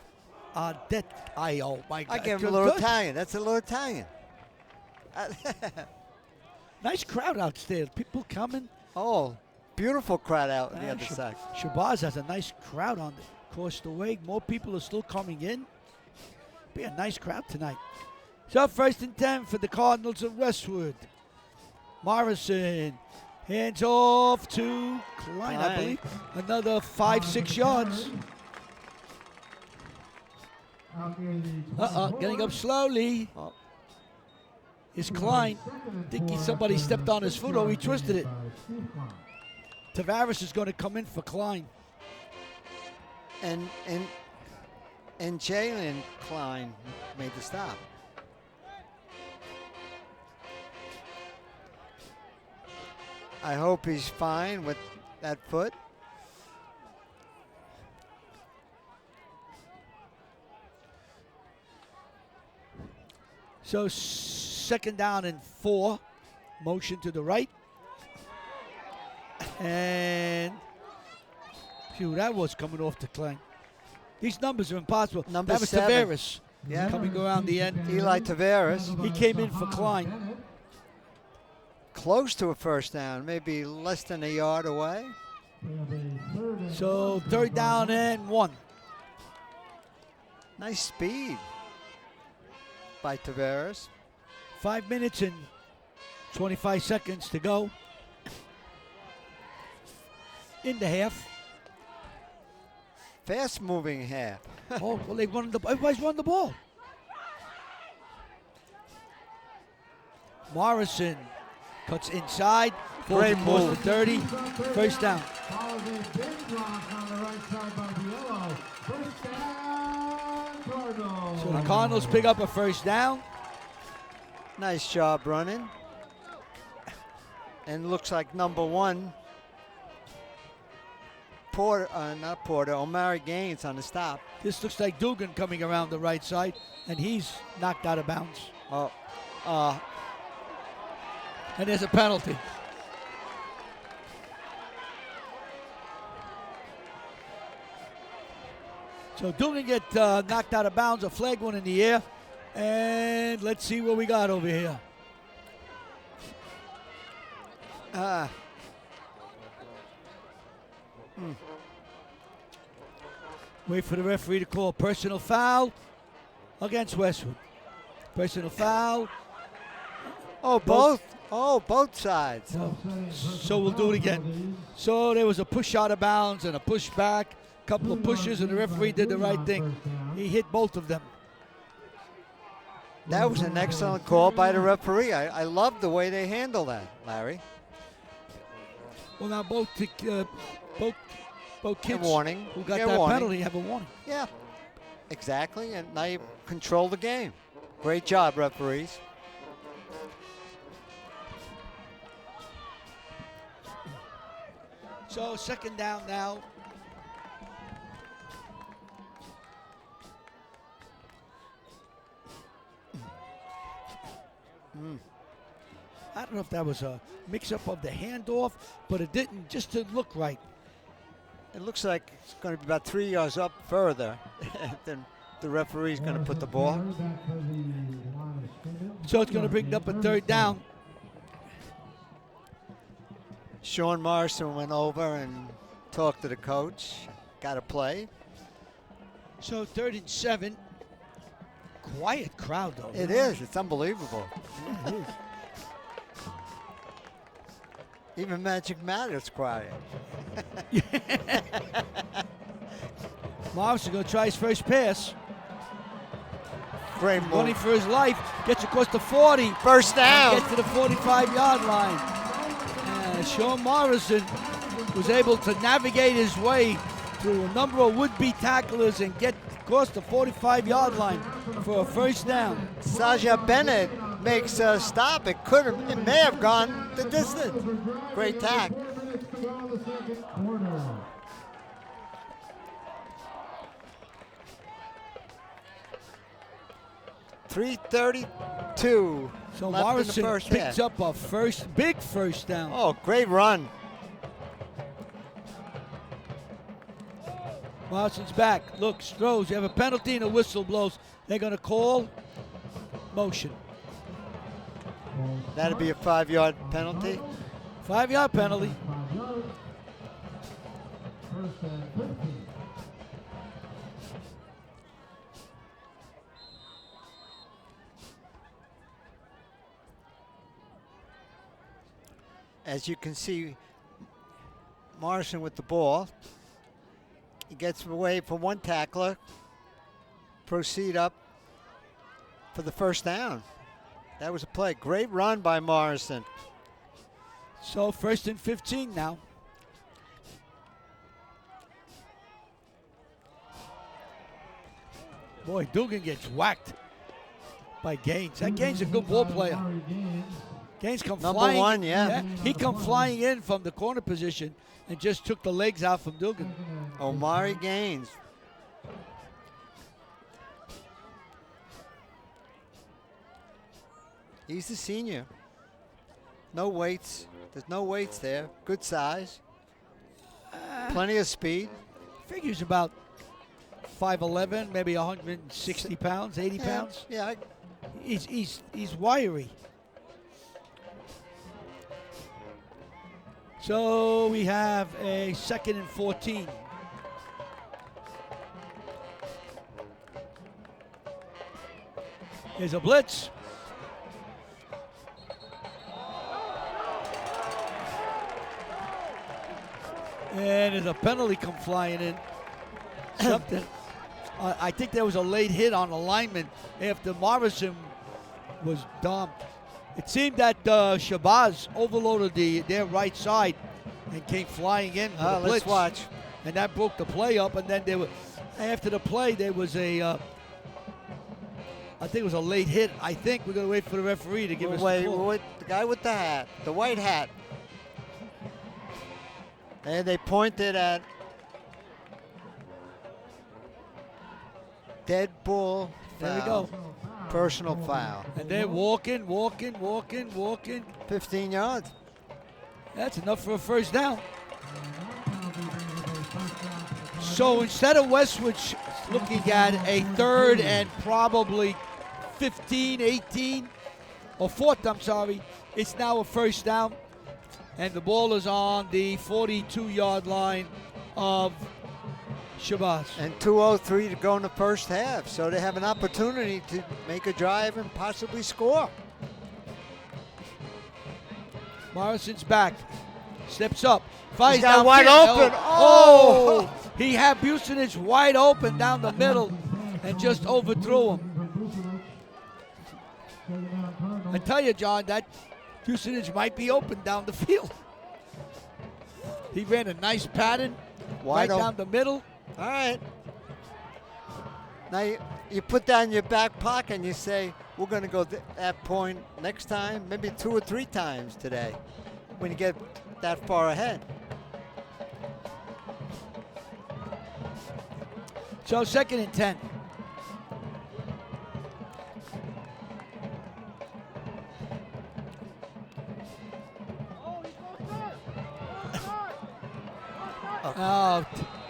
Oh my God. I gave him a Good, little good. Italian. That's a little Italian. Nice crowd outstairs. People coming. Oh, beautiful crowd out on the Yeah, other side. Shabazz has a nice crowd across the way. More people are still coming in. Be a nice crowd tonight. So 1st and 10 for the Cardinals of Westwood. Morrison hands off to Klein, I believe. Another 5-6 yards. Getting up slowly. Oh. Is Klein. I think somebody stepped on his foot or he twisted it. Tavares is going to come in for Klein. And Jalen Klein made the stop. I hope he's fine with that foot. So 2nd down and 4. Motion to the right. And phew, that was coming off the Klein. These numbers are impossible. Number that was 7. Tavares Yeah. coming around the end. Eli Tavares. He came in for Klein. Close to a 1st down, maybe less than a yard away. So 3rd down and 1. Nice speed by Tavares. 5 minutes and 25 seconds to go in the half. Fast moving half. Oh, well, everybody's run the ball. Morrison Cuts inside. Great Forward move. to 30. First down. Follows a big block on the right side by Biello. First down, Cardinals. So the Cardinals pick up a first down. Nice job running. And looks like number 1, Omari Gaines on the stop. This looks like Dugan coming around the right side, and he's knocked out of bounds. And there's a penalty. So Dugan get knocked out of bounds, a flag one in the air. And let's see what we got over here. Wait for the referee to call personal foul against Westwood. Personal foul. Both sides. So we'll do it again. So there was a push out of bounds and a push back, couple of pushes, and the referee did the right thing. He hit both of them. That was an excellent call by the referee. I love the way they handle that, Larry. Well, now both kids warning. who got Get that warning. penalty have a warning. Yeah, exactly. And now you control the game. Great job, referees. So second down now. I don't know if that was a mix-up of the handoff, but it didn't, just didn't look right. It looks like it's going to be about 3 yards up further. Then the referee's going to put the ball. So it's going to bring up a third down. Sean Morrison went over and talked to the coach. Got to play. So 3rd and 7. Quiet crowd, though. It is. It's unbelievable. It is. Even Magic Matter's quiet. Morrison going to try his first pass. Great move. Running for his life. Gets across the 40. First down. Gets to the 45-yard line. And Sean Morrison was able to navigate his way through a number of would-be tacklers and get across the 45-yard line for a first down. Saja Bennett makes a stop. It may have gone the distance. Great tack. 3:32. So left Morrison in the first picks half. up a big first down. Oh, great run. Morrison's back, looks, throws. You have a penalty and a whistle blows. They're going to call motion. That'd be a 5-yard penalty. 5-yard penalty. First and 15. As you can see, Morrison with the ball. He gets away from one tackler. Proceed up for the first down. That was a play. Great run by Morrison. So 1st and 15 now. Boy, Dugan gets whacked by Gaines. That Gaines is a good ball player. Gaines come Number flying. one, yeah. He come flying in from the corner position and just took the legs out from Dugan. Omari Gaines. He's the senior. No weights. There's no weights there. Good size. Plenty of speed. Figures about 5'11", maybe 160 pounds, 80 pounds. Yeah. He's wiry. So we have a 2nd and 14. Here's a blitz. And there's a penalty come flying in. Something. I think there was a late hit on a lineman after Morrison was dumped. It seemed that Shabazz overloaded their right side and came flying in with a blitz. Let's watch. And that broke the play up. And then after the play, there was I think it was a late hit. I think we're going to wait for the referee to give us the call. Wait, the guy with the hat, the white hat. And they pointed at dead ball. There we go. Personal foul. And they're walking. 15 yards. That's enough for a first down. So instead of Westwood looking at a third and probably 15, 18, or fourth, I'm sorry, it's now a first down. And the ball is on the 42-yard line of Shabazz. And 2:03 to go in the first half. So they have an opportunity to make a drive and possibly score. Morrison's back. Steps up. Fires He's got down wide open. Oh! He had Bucinich wide open down the middle and just overthrew him. I tell you, John, that Bucinich might be open down the field. He ran a nice pattern Wide right open. down the middle. All right. Now you put that in your back pocket and you say, we're going to go that point next time, maybe 2 or 3 times today when you get that far ahead. So 2nd and 10.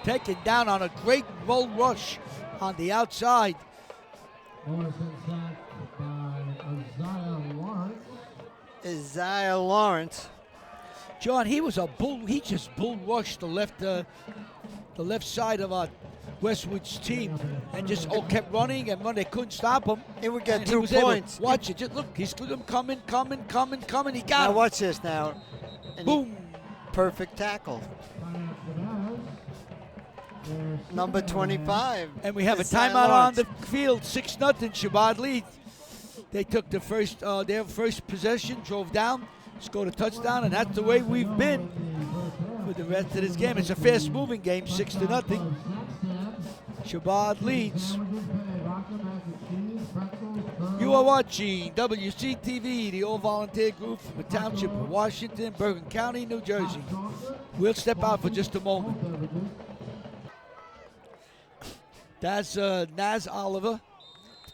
Taken down on a great roll rush on the outside. Morrison sacked by Isaiah Lawrence. Isaiah Lawrence. John, he was a bull. He just bull rushed the left side of our Westwood's team, and just kept running and running. They couldn't stop him. It would get And 2 he was able- points. Watch it. Just look. He's coming. He got Now him. watch this now. And Boom. Perfect tackle. Number 25. And we have a Isaiah timeout on Lawrence. the field. 6-0. Shabazz lead. They took their first possession, drove down, scored a touchdown, and that's the way we've been for the rest of this game. It's a fast-moving game, 6-0. Shabazz leads. You are watching WCTV, the all-volunteer group from the Township of Washington, Bergen County, New Jersey. We'll step out for just a moment. That's Naz Oliver,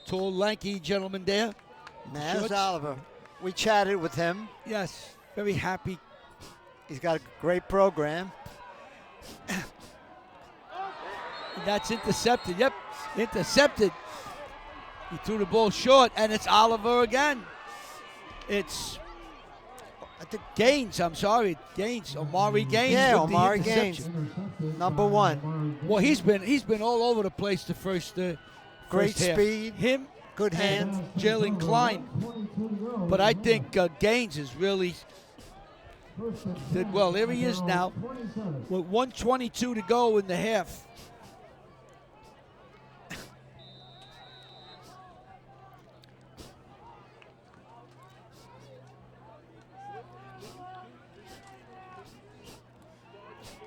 tall, lanky gentleman there. Naz Shorts. Oliver. We chatted with him. Yes, very happy. He's got a great program. And that's intercepted. Yep, intercepted. He threw the ball short, and it's Oliver again. It's Gaines. I'm sorry, Gaines. Omari Gaines. Yeah, with the Omari Gaines. interception. Number 1. Well, he's been all over the place the first. Great first half. speed. Him, Good hands. Jalen Klein. But I think Gaines is really did well. There he is now with 1:22 to go in the half.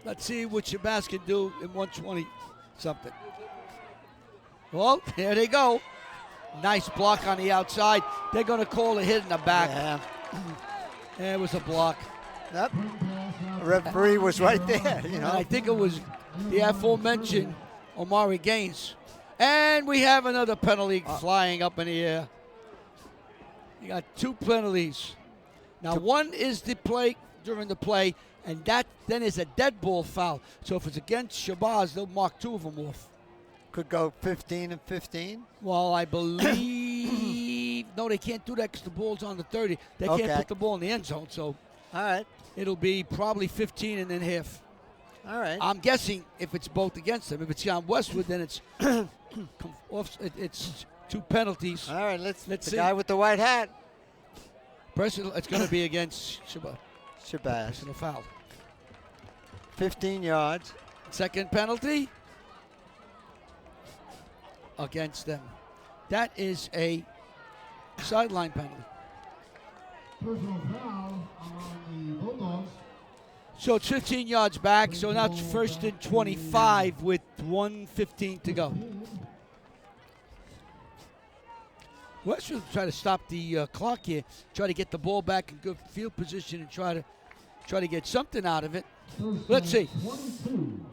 Let's see what Shabazz can do in 120 something. Well, there they go. Nice block on the outside. They're going to call a hit in the back. Yeah. There was a block. Yep. The referee was right there, you And know. I think it was the aforementioned Omari Gaines. And we have another penalty flying up in the air. You got 2 penalties. Now, one is the play during the play, and that then is a dead ball foul. So if it's against Shabazz, they'll mark 2 of them off. Could go 15 and 15. Well, I believe no, they can't do that because the ball's on the 30. They Okay. can't put the ball in the end zone, so All right. it'll be probably 15 and then half. All right. I'm guessing if it's both against them. If it's on Westwood, then it's it's 2 penalties. All right, let's Let's the see. guy with the white hat. Personal, it's going to be against Shabazz. Shabazz. Personal foul. 15 yards. Second penalty against them. That is a sideline penalty. Personal foul on the Bulldogs. So it's 15 yards back, so now it's first and 25 with 1:15 to go. Westwood try to stop the clock here, try to get the ball back in good field position and try to get something out of it. Let's see. 22.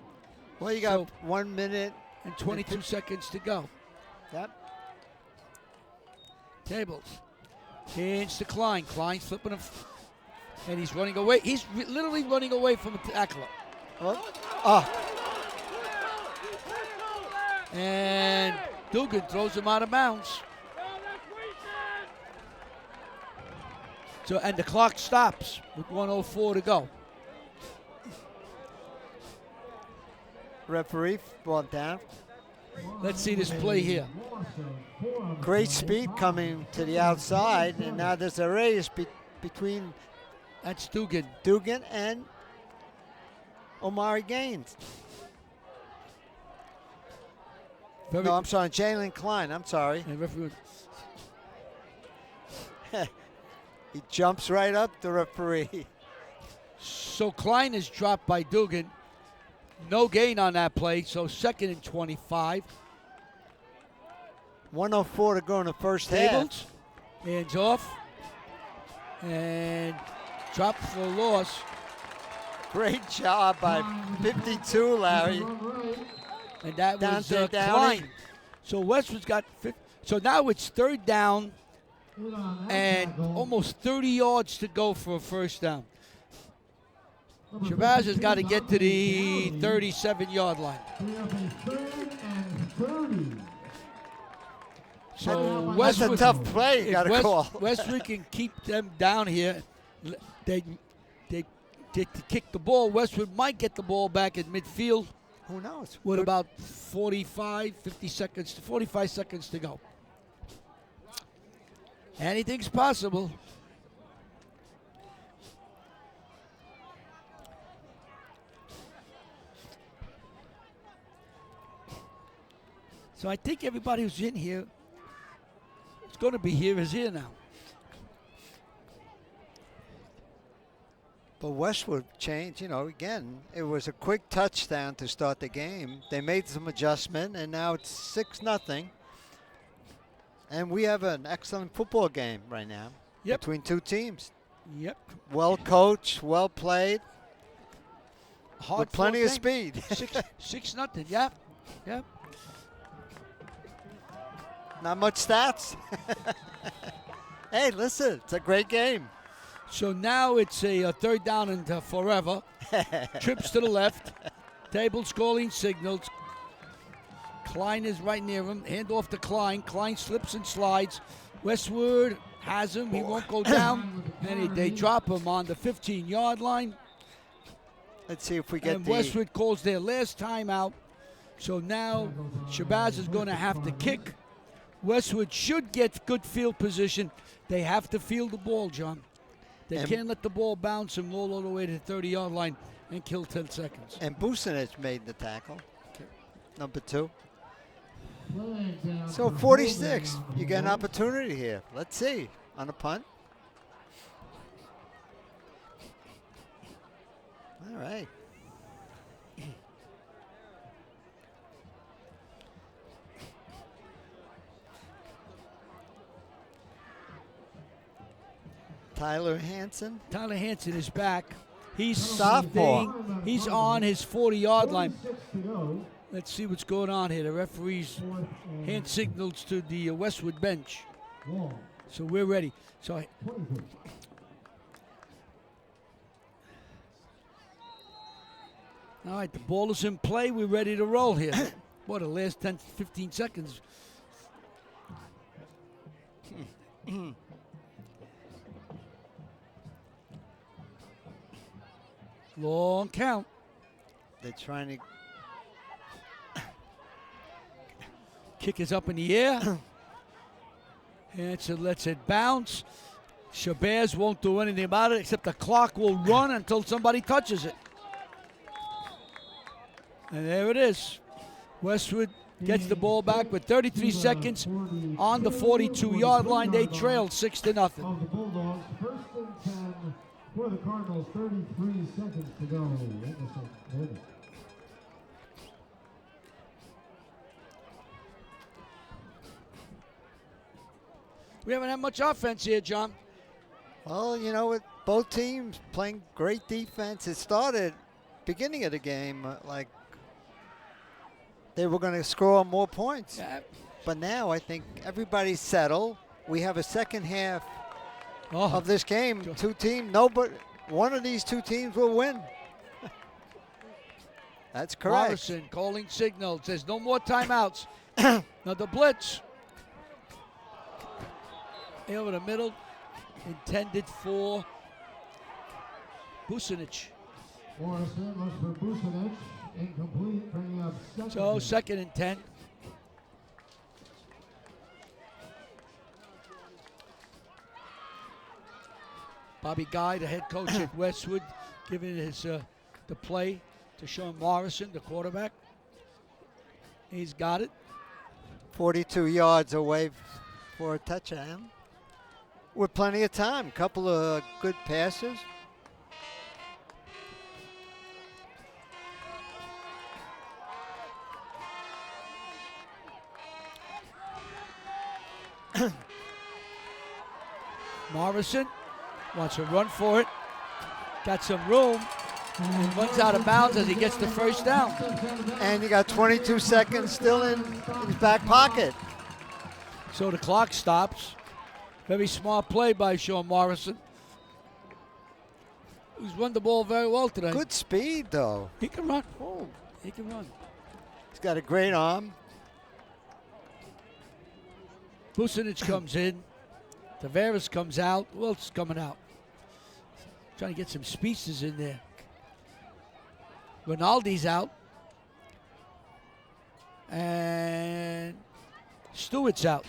Well, you got 1 minute. And 22 seconds to go. Yep. Tables. Hands to Klein. Klein's flipping him. And he's running away. He's literally running away from a tackler. And Dugan throws him out of bounds. So, and the clock stops with 1:04 to go. Referee brought down. Let's see this play here. Great speed coming to the outside, and now there's a race between That's Dugan. Dugan and Omari Gaines. No, I'm sorry, Jalen Klein. I'm sorry. And referee, He jumps right up the referee. so Klein is dropped by Dugan. No gain on that play, so second and 25. 1:04 to go in the first half. Tables, hands off, and drop for a loss. Great job by 52, Larry. And that Down was to Klein. So Westwood's got, so now it's third down and almost 30 yards to go for a first down. Shabazz has got to get to the 37-yard line. So That's Westwood, a tough play you got to call. Westwood can keep them down here. They kick the ball. Westwood might get the ball back at midfield. Who knows? With about 45 seconds to go. Anything's possible. So I think everybody who's in here is going to be here is here now. But Westwood changed, again, it was a quick touchdown to start the game. They made some adjustment, and now it's 6-0. And we have an excellent football game right now between two teams. Yep. Well coached, well played, Hard with plenty of fought speed. game. 6-0. Yep. Not much stats. Hey, listen, it's a great game. So now it's a third down and forever. Trips to the left. Tables calling signals. Klein is right near him. Hand off to Klein. Klein slips and slides. Westwood has him. He won't go down. And they drop him on the 15-yard line. Let's see if we get and Westwood calls their last timeout. So now Shabazz is going to have to kick. Westwood should get good field position. They have to field the ball, John. They can't let the ball bounce and roll all the way to the 30-yard line and kill 10 seconds. And Bucinich made the tackle, number 2. So 46, you get an opportunity here. Let's see, on a punt. All right. Tyler Hansen. Tyler Hansen is back. He's Sophomore. He's on his 40-yard line. Let's see what's going on here. The referee's hand signals to the Westwood bench. So we're ready. So all right, the ball is in play. We're ready to roll here. What, the last 10, 15 seconds. Long count. They're trying to. Kick is up in the air. And so lets it bounce. Shabazz won't do anything about it except the clock will run until somebody touches it. And there it is. Westwood gets the ball back with 33 seconds on the 42-yard line. They trailed 6-0. Of the Bulldogs, 1st and 10 for the Cardinals, 33 seconds to go in the second quarter. We haven't had much offense here, John. Well, you know, with both teams playing great defense, it started beginning of the game like they were going to score more points. Yeah. But now I think everybody's settled. We have a second half of this game. Two teams, one of these two teams will win. That's correct. Morrison calling signals. Says no more timeouts. Another blitz. Over the middle. Intended for Busanic. Morrison looks for Busanic. Incomplete, bringing up second. So 2nd and 10. Bobby Guy, the head coach at Westwood, giving his the play to Sean Morrison, the quarterback. He's got it. 42 yards away for a touchdown. With plenty of time. Couple of good passes. Morrison wants to run for it. Got some room. And runs out of bounds as he gets the first down. And you got 22 seconds still in his back pocket. So the clock stops. Very smart play by Sean Morrison, who's run the ball very well today. Good speed, though. He can run. Oh, he can run. He's got a great arm. Busanic comes in. Tavares comes out. Who else is coming out? Trying to get some speeches in there. Rinaldi's out. And Stewart's out.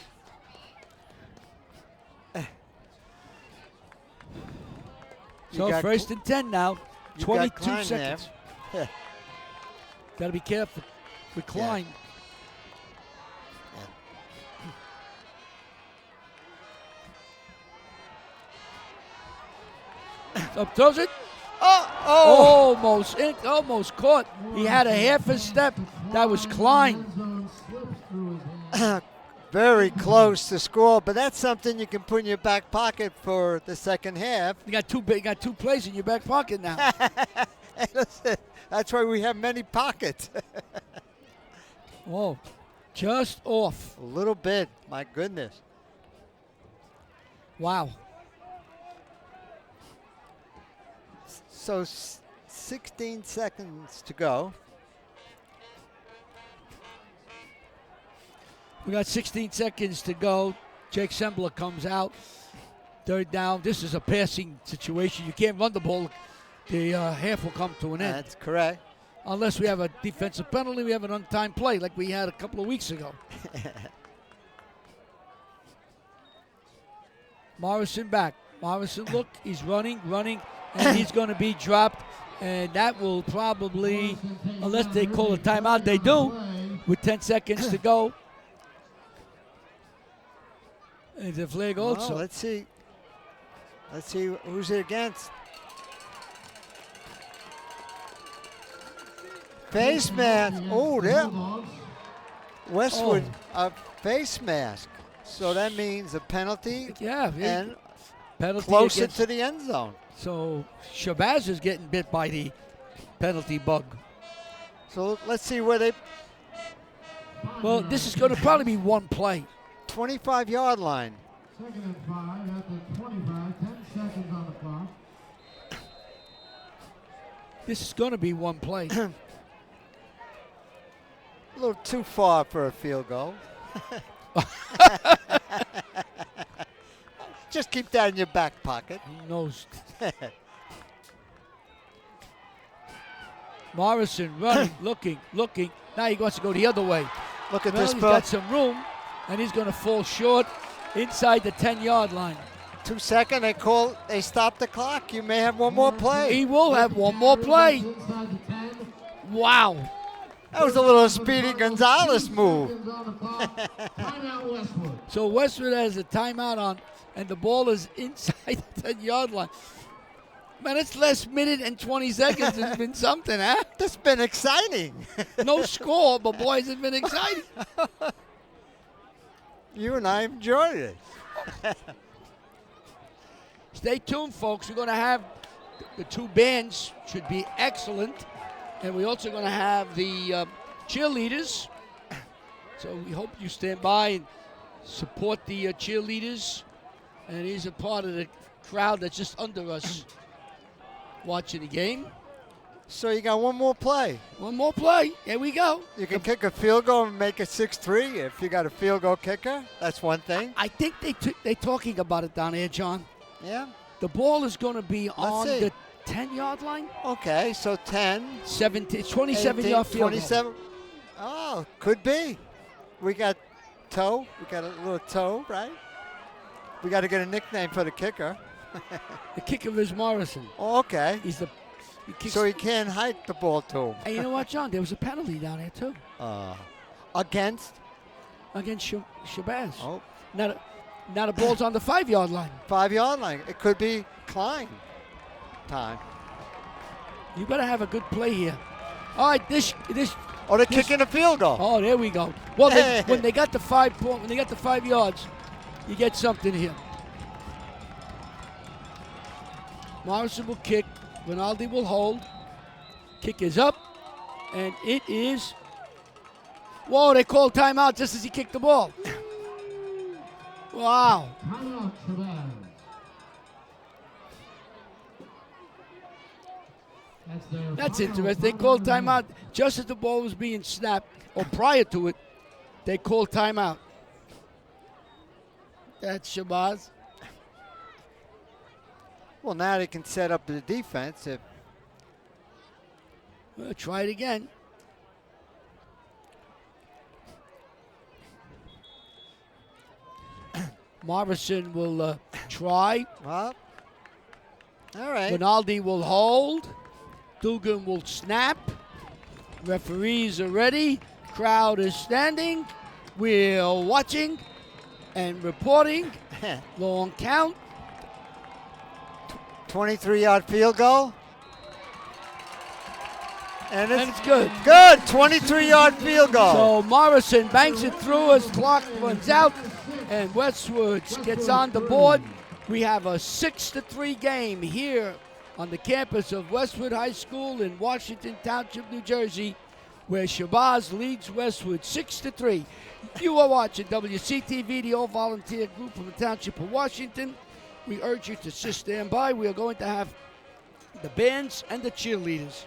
So 1st and 10 now. 22 seconds. Got to be careful with Klein. Up throws it. Almost caught. He had a half a step. That was Klein. Very close to score, but that's something you can put in your back pocket for the second half. You got two plays in your back pocket now. That's why we have many pockets. Oh, just off. A little bit. My goodness. Wow. So 16 seconds to go. We got 16 seconds to go. Jake Sembler comes out. 3rd down. This is a passing situation. You can't run the ball. The half will come to an end. That's correct. Unless we have a defensive penalty, we have an untimed play like we had a couple of weeks ago. Morrison back. Morrison, look, he's running, and he's going to be dropped. And that will probably, unless they call a timeout, they do, with 10 seconds to go. And the flag also. Well, let's see. Let's see who's it against. Face mask. Oh, there. Westwood, a face mask. So that means a penalty. Yeah. And penalty closer to the end zone. So Shabazz is getting bit by the penalty bug. So let's see where they. Well, this is going to probably be one play. 25-yard line. 2nd and 5 at the 25. 10 seconds on the clock. This is going to be one play. A little too far for a field goal. Just keep that in your back pocket. Who knows? Morrison running, looking. Now he wants to go the other way. Look at Well, this. he's got some room, and he's going to fall short inside the 10-yard line. 2 seconds. They stop the clock. You may have one more play. He will have one more play. Wow. That was a little Speedy Gonzalez move. Timeout Westwood. So Westwood has a timeout on, and the ball is inside the 10-yard line. Man, it's last minute and 20 seconds. It's been something, huh? This has been exciting. No score, but boys, it's been exciting. You and I enjoyed it. Stay tuned, folks. We're going to have the two bands, should be excellent. And we're also going to have the cheerleaders. So we hope you stand by and support the cheerleaders. And he's a part of the crowd that's just under us watching the game. So you got one more play. One more play. Here we go. You can kick a field goal and make it 6-3 if you got a field goal kicker. That's one thing. I think they're talking about it down here, John. Yeah. The ball is going to be on see. the 10-yard line. Okay, so 10. 27-yard field goal. 27. Oh, could be. We got toe. We got a little toe, right? We got to get a nickname for the kicker. The kicker is Morrison. Oh, okay. He kicks. So he can't hike the ball to him. And you know what, John? There was a penalty down there, too. Against? Against Shabazz. Oh. Now the ball's on the 5-yard line. 5-yard line. It could be Klein time. You better have a good play here. All right, this. Oh, they're kicking a field goal. Oh, there we go. Well, when they got the 5 yards, you get something here. Morrison will kick. Rinaldi will hold. Kick is up, and it is. Whoa! They called timeout just as he kicked the ball. Wow. Timeout Shabazz. That's interesting. They called timeout just as the ball was being snapped, or prior to it. They called timeout. That's Shabazz. Well, now they can set up the defense. We'll try it again. Morrison will try. Well, all right. Rinaldi will hold. Dugan will snap. Referees are ready. Crowd is standing. We're watching and reporting. Long count. 23-yard field goal. And it's good. Good. 23-yard field goal. So Morrison banks it through as clock runs out, and Westwood gets on the board. We have a 6-3 game here on the campus of Westwood High School in Washington Township, New Jersey, where Shabazz leads Westwood 6-3. You are watching WCTV, the all-volunteer group from the Township of Washington. We urge you to just stand by. We are going to have the bands and the cheerleaders.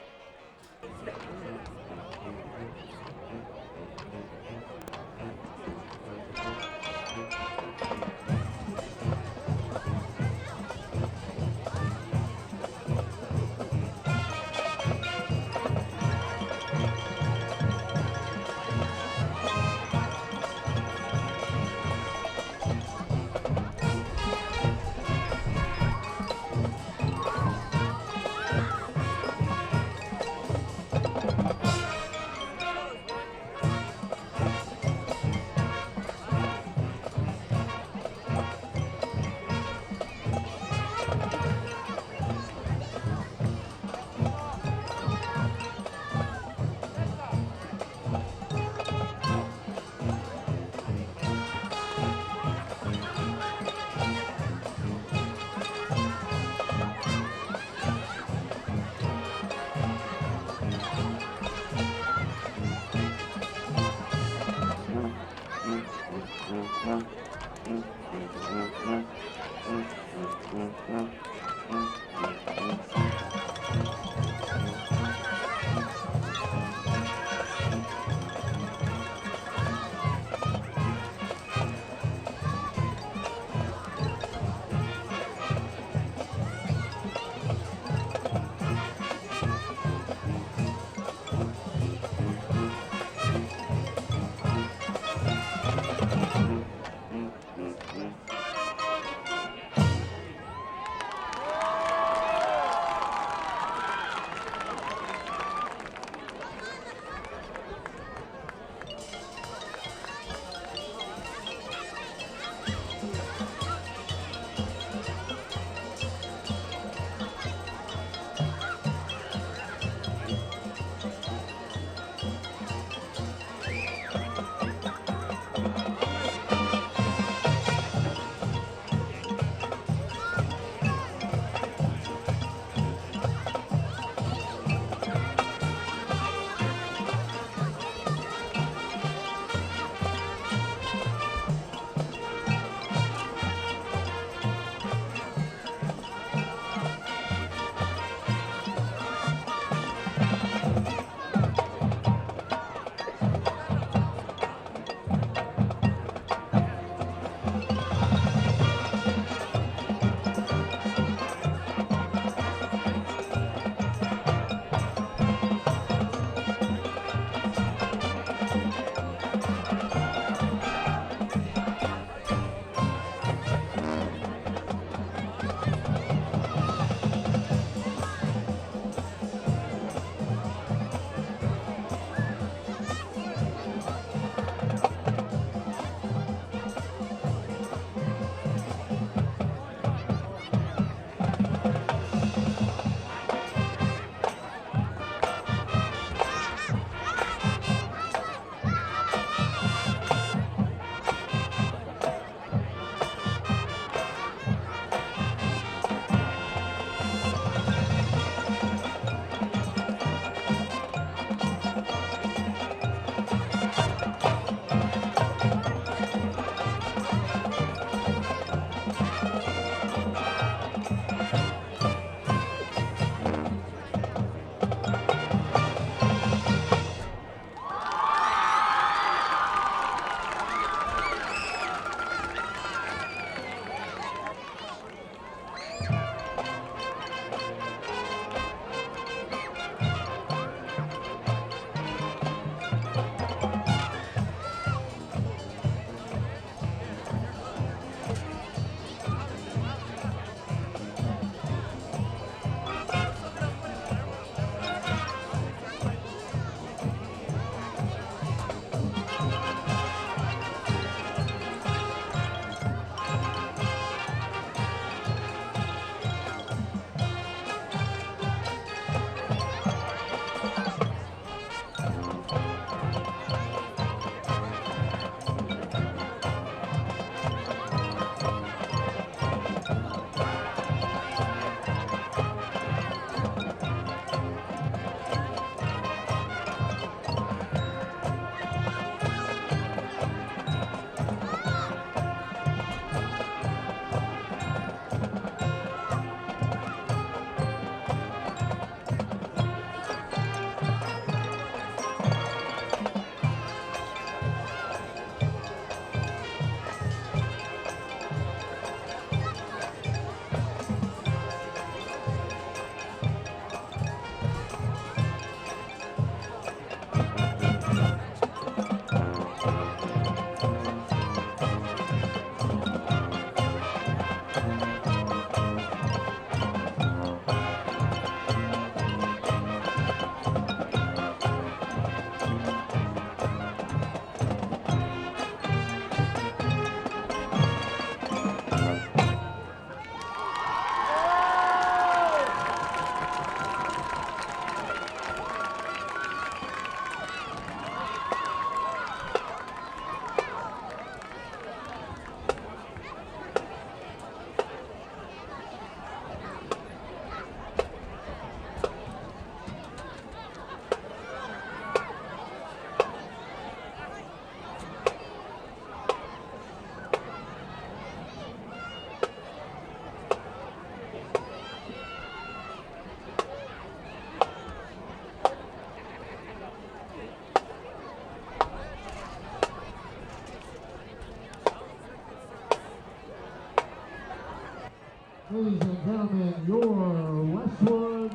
Ladies and gentlemen, your Westwood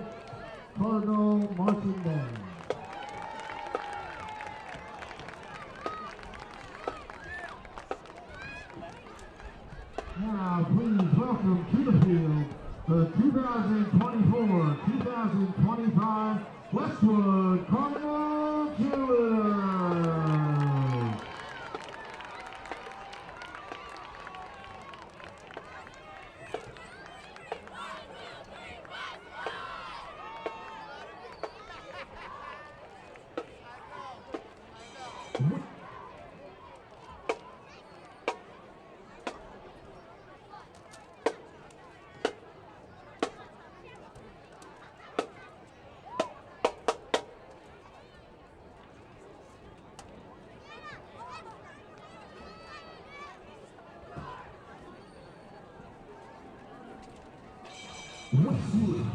Cardinal Marching Band. Now, please welcome to the field the 2024-2025 Westwood Cardinal Cheerleaders. Westwood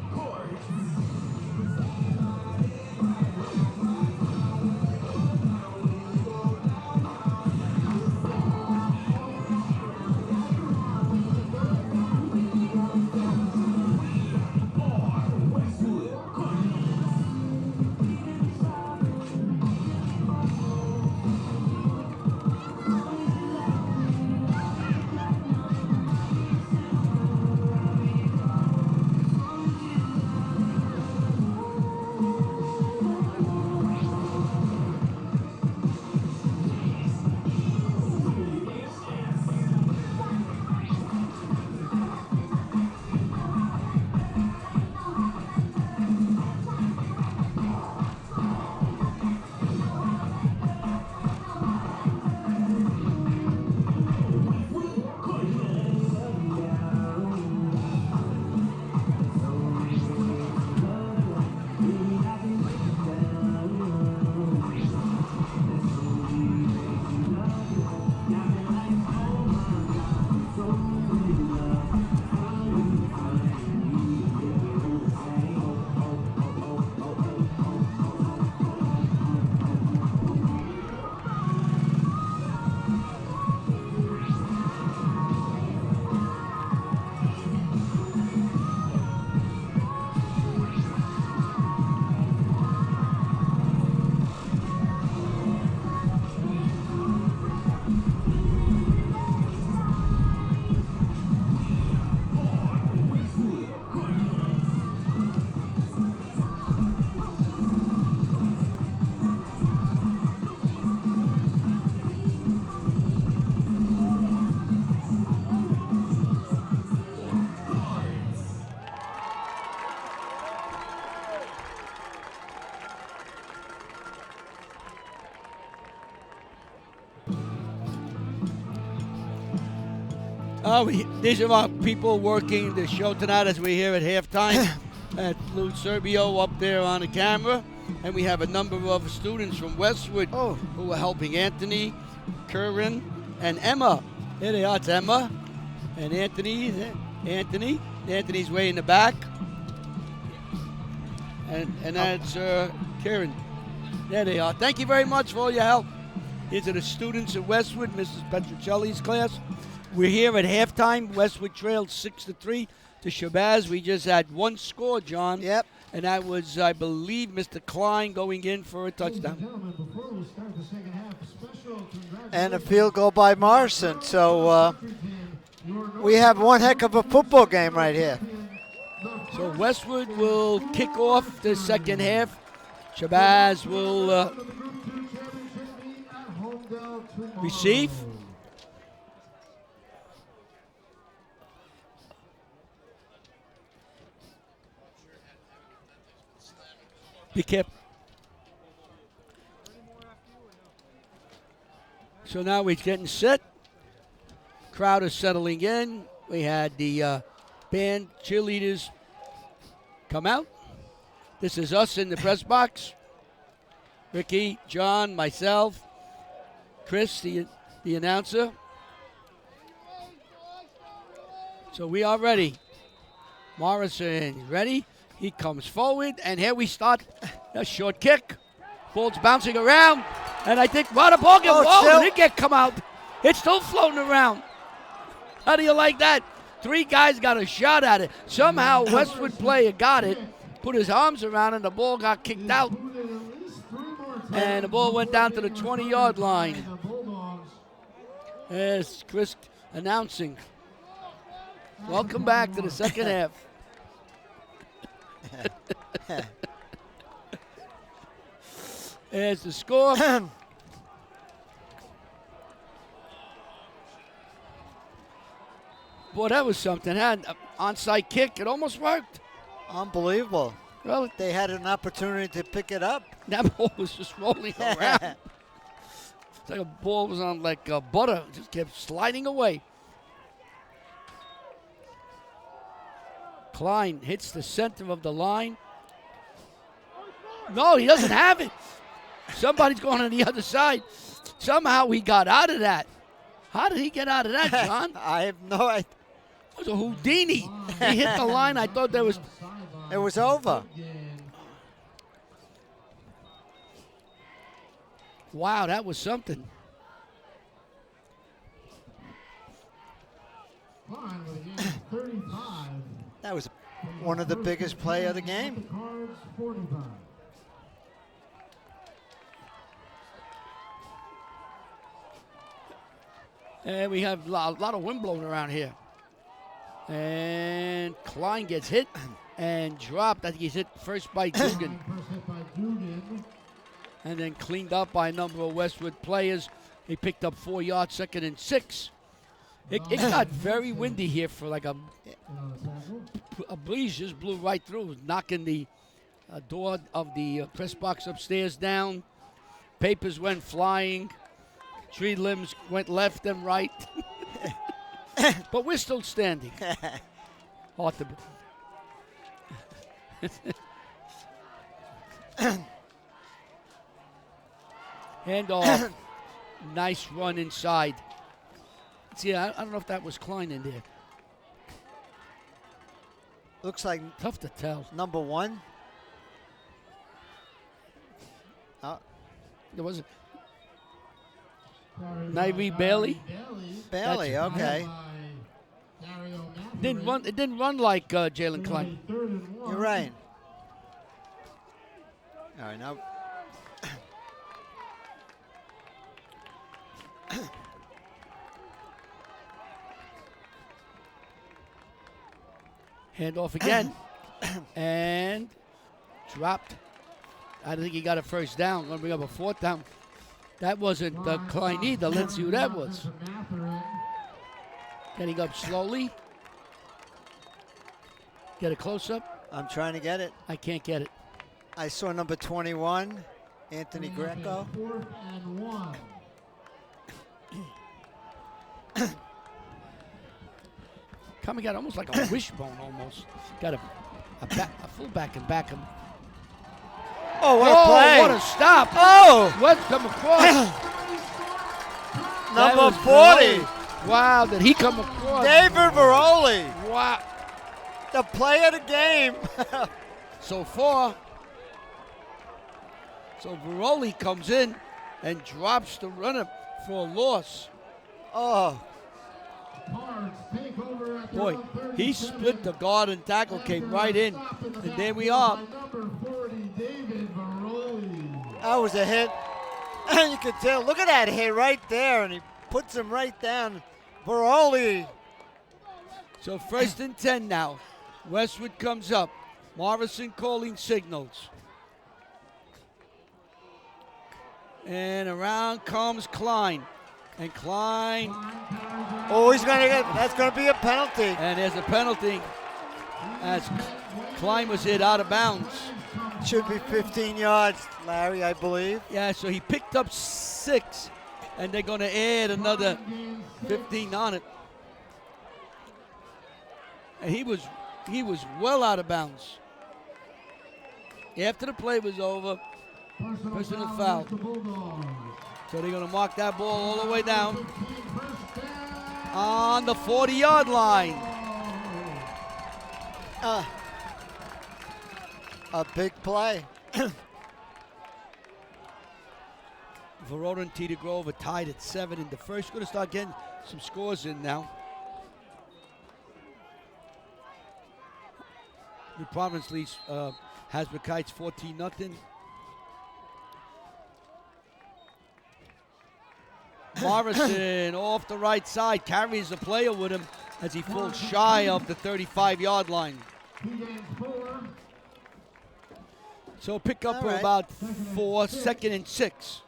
These are our people working the show tonight as we're here at halftime at Lou Serbio up there on the camera. And we have a number of students from Westwood who are helping Anthony, Curran, and Emma. There they are, it's Emma and Anthony. Anthony's way in the back. And that's Karen. There they are. Thank you very much for all your help. These are the students at Westwood, Mrs. Petrocelli's class. We're here at halftime. Westwood trailed 6-3 to Shabazz. We just had one score, John. Yep. And that was, I believe, Mr. Klein going in for a touchdown. And a field goal by Morrison. So we have one heck of a football game right here. So Westwood will kick off the second half. Shabazz will receive. Be careful. So now he's getting set. Crowd is settling in. We had the band cheerleaders come out. This is us in the press box. Ricky, John, myself, Chris, the announcer. So we are ready. Morrison, ready? He comes forward, and here we start. A short kick. Ball's bouncing around, and I think, wow, the ball get, it didn't come out. It's still floating around. How do you like that? Three guys got a shot at it. Somehow Westwood player got it, put his arms around it, and the ball got kicked out. And the ball went down to the 20-yard line. There's Chris announcing. Welcome back to the second half. There's the score. Boy, that was something. Had an onside kick. It almost worked. Unbelievable. Well, They had an opportunity to pick it up. that ball was just rolling around. It's like a ball was on like butter. It just kept sliding away. Klein hits the center of the line. No, he doesn't have it. Somebody's going on the other side. Somehow he got out of that. How did he get out of that, John? I have no idea. It was a Houdini. He hit the line. I thought there was. It was over. Wow, that was something. That was one of the biggest play of the game. And we have a lot of wind blowing around here. And Klein gets hit and dropped. I think he's hit first by Dugan. And then cleaned up by a number of Westwood players. He picked up 4 yards, 2nd and 6. It got very windy here for like a breeze just blew right through, knocking the door of the press box upstairs down. Papers went flying. Tree limbs went left and right. But we're still standing. Hard to hand off. Nice run inside. See, I don't know if that was Klein in there. Looks like Tough to tell. number 1. There wasn't. Nyree Bailey. Bailey, okay. It didn't run like Jalen Klein. You're right. All right, now. Hand off again. And dropped. I don't think he got a first down. Going to bring up a 4th down. That wasn't Klein either. Let's see who that was. Getting up slowly. Get a close-up. I'm trying to get it. I can't get it. I saw number 21, Anthony Greco. Coming out almost like a wishbone almost. Got a fullback and back him. Oh, what a play. What a stop. Oh! What's come across? Number 40. Brilliant. Wow, did he come across? David Veroli. Wow. The play of the game. So far. So Veroli comes in and drops the runner for a loss. Oh. Boy, he split the guard and tackle, came right in. And there we are. That was a hit. You could tell. Look at that hit right there. And he puts him right down. Veroli. So 1st and 10 now. Westwood comes up. Morrison calling signals. And around comes Klein. And Klein. Oh, he's going to get, that's going to be a penalty. And there's a penalty as Klein was hit out of bounds. Should be 15 yards, Larry, I believe. Yeah, so he picked up 6, and they're going to add another 15 on it. And he was well out of bounds. After the play was over, personal foul. So they're going to mark that ball all the way down on the 40-yard line. A big play. Verona and Teeter Grove are tied at 7 in the first. Going to start getting some scores in now. New Providence leads Hasbrook Heights 14-0. Morrison off the right side, carries the player with him as he falls shy of the 35-yard line. So pick up All for right. about 4, 2nd and 6.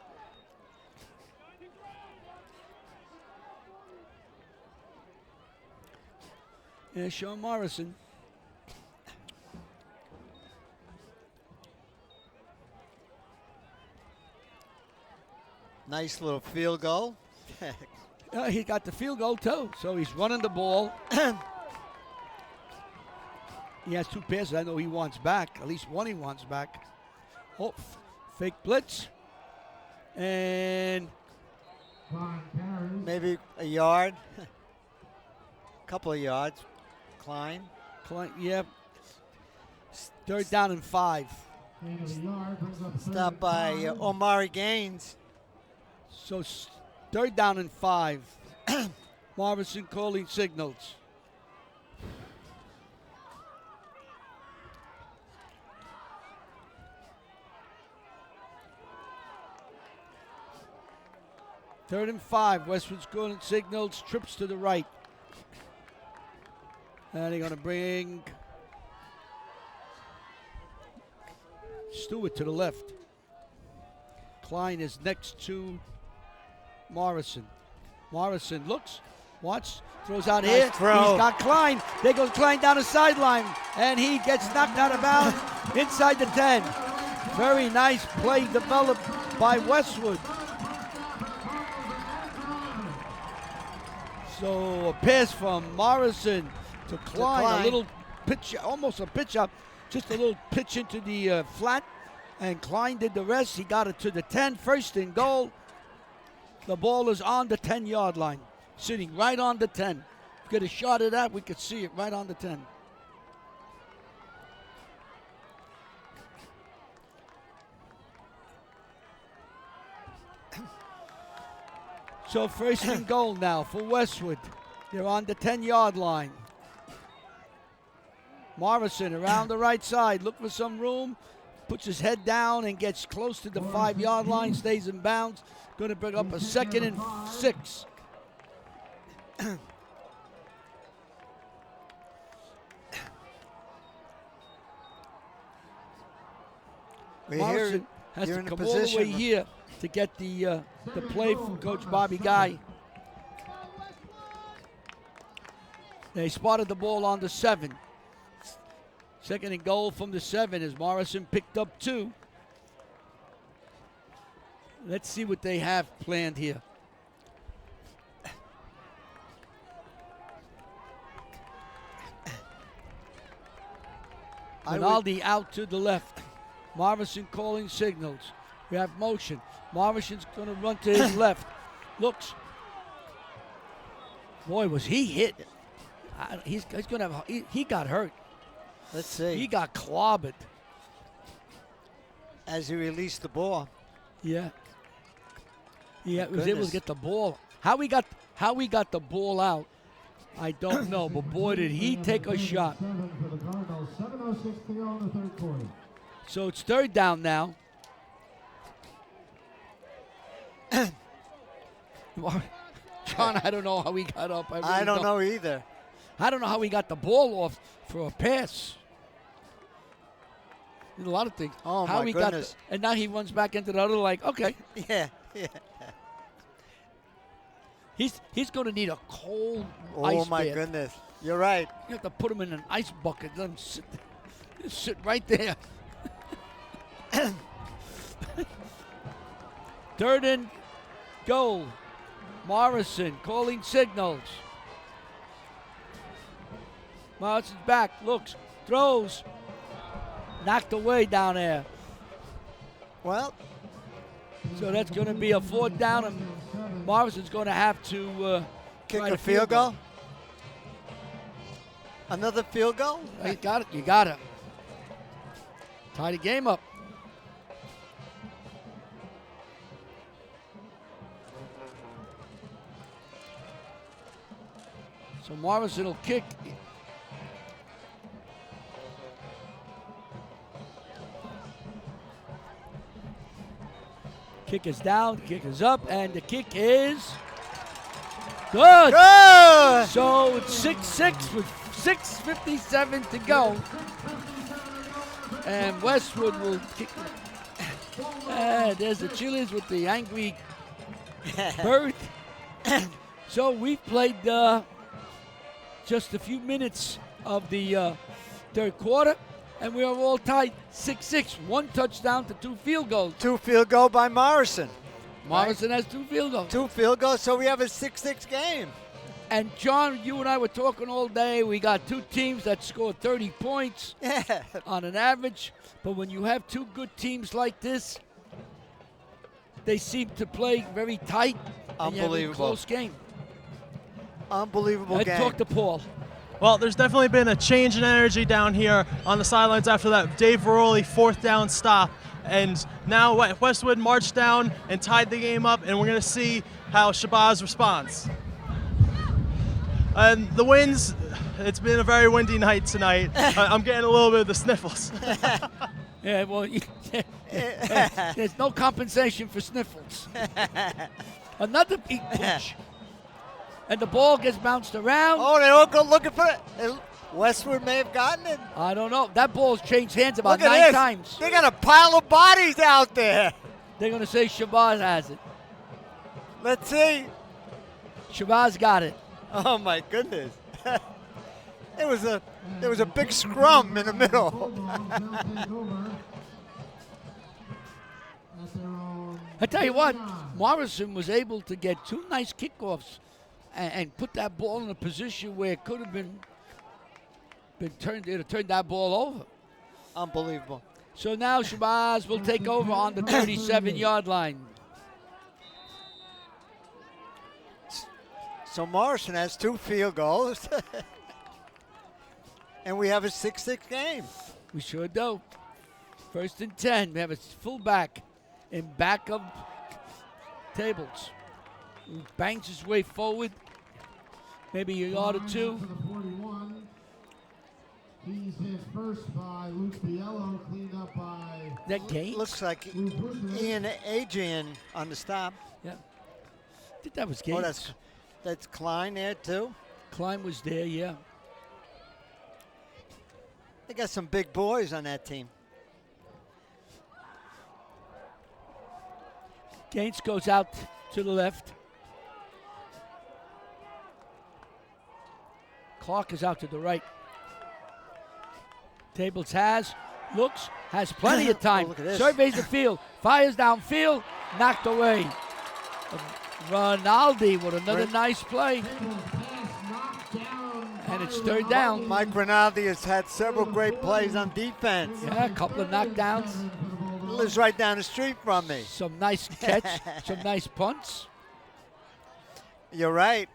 Yeah, Sean Morrison. Nice little field goal. He got the field goal too, so he's running the ball. He has 2 passes I know he wants back. At least one he wants back. Oh, fake blitz. And Maybe a yard. Couple of yards. Klein. yeah. 3rd down and 5. Stopped by Omari Gaines. So 3rd down and 5. Morrison calling signals. Third and 5. Westwood's calling signals. Trips to the right. And they're going to bring Stewart to the left. Klein is next to Morrison. Morrison looks, watch, throws out here. Throw. He's got Klein. There goes Klein down the sideline, and he gets knocked out of bounds inside the 10. Very nice play developed by Westwood. So a pass from Morrison to Klein. A little pitch, almost a pitch up, just a little pitch into the flat, and Klein did the rest. He got it to the 10, 1st and goal. The ball is on the 10-yard line, sitting right on the 10. If we get a shot of that, we could see it right on the 10. So 1st and goal now for Westwood. They're on the 10-yard line. Morrison around the right side, look for some room, puts his head down and gets close to the 5-yard line, stays in bounds. Going to bring up a 2nd and 6. Morrison has to come all the way here to get the play from Coach Bobby Guy. They spotted the ball on the 7. 2nd and goal from the 7 as Morrison picked up 2. Let's see what they have planned here. Rinaldi out to the left. Morrison calling signals. We have motion. Morrison's going to run to his left. Looks. Boy, was he hit. He's going to have. He got hurt. Let's see. He got clobbered. As he released the ball. Yeah. Yeah, he was able to get the ball. How he got the ball out, I don't know. But boy, did he take a shot. So it's 3rd down now. John, I don't know how he got up. I don't know either. I don't know how he got the ball off for a pass. There's a lot of things. Oh, how my he goodness. Got and now he runs back into the other like, okay. Yeah. He's going to need a cold Oh, ice my bath. goodness. You're right. You have to put him in an ice bucket. Let him sit right there. 3rd and goal. Morrison calling signals. Morrison's back, looks, throws. Knocked away down there. Well, so that's going to be a 4th down, and Morrison's going to have to kick try a to field goal. Another field goal? You got it. You got it. Tie the game up. So Morrison will kick. Kick is down, kick is up, and the kick is good. Good! So it's 6-6 with 6:57 to go. And Westwood will kick. There's the Chili's with the angry bird. So we've played just a few minutes of the third quarter, and we are all tied 6-6. 1 touchdown to 2 field goals. 2 field goal by Morrison. Morrison has 2 field goals. 2 field goals, so we have a 6-6 game. And John, you and I were talking all day. We got 2 teams that score 30 points on an average. But when you have 2 good teams like this, they seem to play very tight. And you have a Unbelievable. close game. Unbelievable Let's game. talk to Paul. Well, there's definitely been a change in energy down here on the sidelines after that Dave Veroli 4th down stop. And now Westwood marched down and tied the game up, and we're going to see how Shabazz responds. And the winds, it's been a very windy night tonight. I'm getting a little bit of the sniffles. Yeah, well, there's no compensation for sniffles. Another big push. And the ball gets bounced around. Oh, they all go looking for it. Westwood may have gotten it. I don't know. That ball's changed hands about Look at 9 this. times. They got a pile of bodies out there. They're going to say Shabazz has it. Let's see. Shabazz got it. Oh my goodness. There was a big scrum in the middle. I tell you what, Morrison was able to get 2 nice kickoffs and put that ball in a position where it could have been turned. It turned that ball over. Unbelievable. So now Shabazz will take over on the 37-yard line. So Morrison has 2 field goals. And we have a 6-6 game. We sure do. 1st and 10. We have a fullback in back of Tables. He bangs his way forward. Maybe a yard or 2. He's hit first by Luke Biello, cleaned up by That Gaines? Looks like Ian Adrian on the stop. Yeah. I think that was Gaines. Oh, that's Klein there too. Klein was there, yeah. They got some big boys on that team. Gaines goes out to the left. Clark is out to the right. Tables has plenty of time. Oh, look at this. Surveys the field, fires downfield, knocked away. Rinaldi with another nice play. And it's 3rd down. Mike Rinaldi has had several great plays on defense. Yeah, a couple of knockdowns. He lives right down the street from me. Some nice catch, some nice punts. You're right.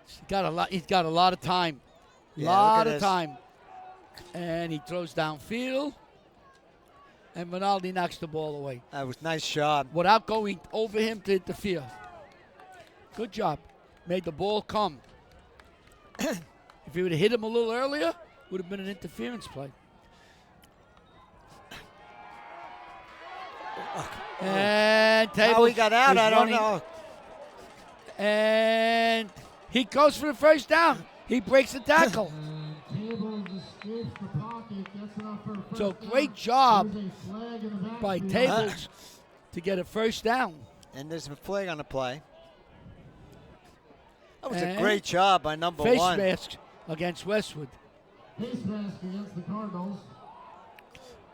He's got a lot of time. Yeah, Lot look at of this. time. And he throws downfield. And Rinaldi knocks the ball away That was a nice job. without going over him to interfere. Good job. Made the ball come. If he would have hit him a little earlier, would have been an interference play. And Tables How he got out, is I don't running. know. And he goes for the 1st down. He breaks the tackle. So great job by Tables to get a 1st down. And there's a flag on the play. That was a And great job by number Face 1. mask against Westwood. Face mask against the Cardinals.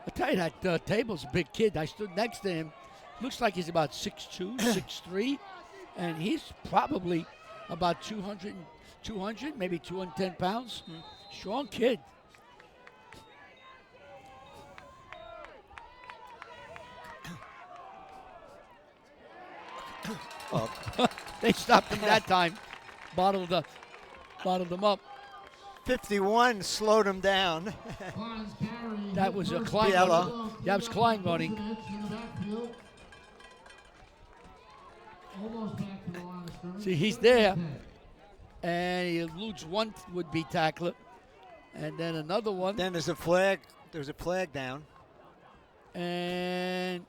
I tell you that Table's a big kid. I stood next to him. Looks like he's about 6'2", 6'3", and he's probably about 200, maybe 210 pounds. Strong kid. They stopped him that time. Bottled them up. 51 slowed him down. That was a Klein Biella. running. That was Klein running. See, he's there, and he eludes one would-be tackler, and then another one. Then there's a flag. There's a flag down. And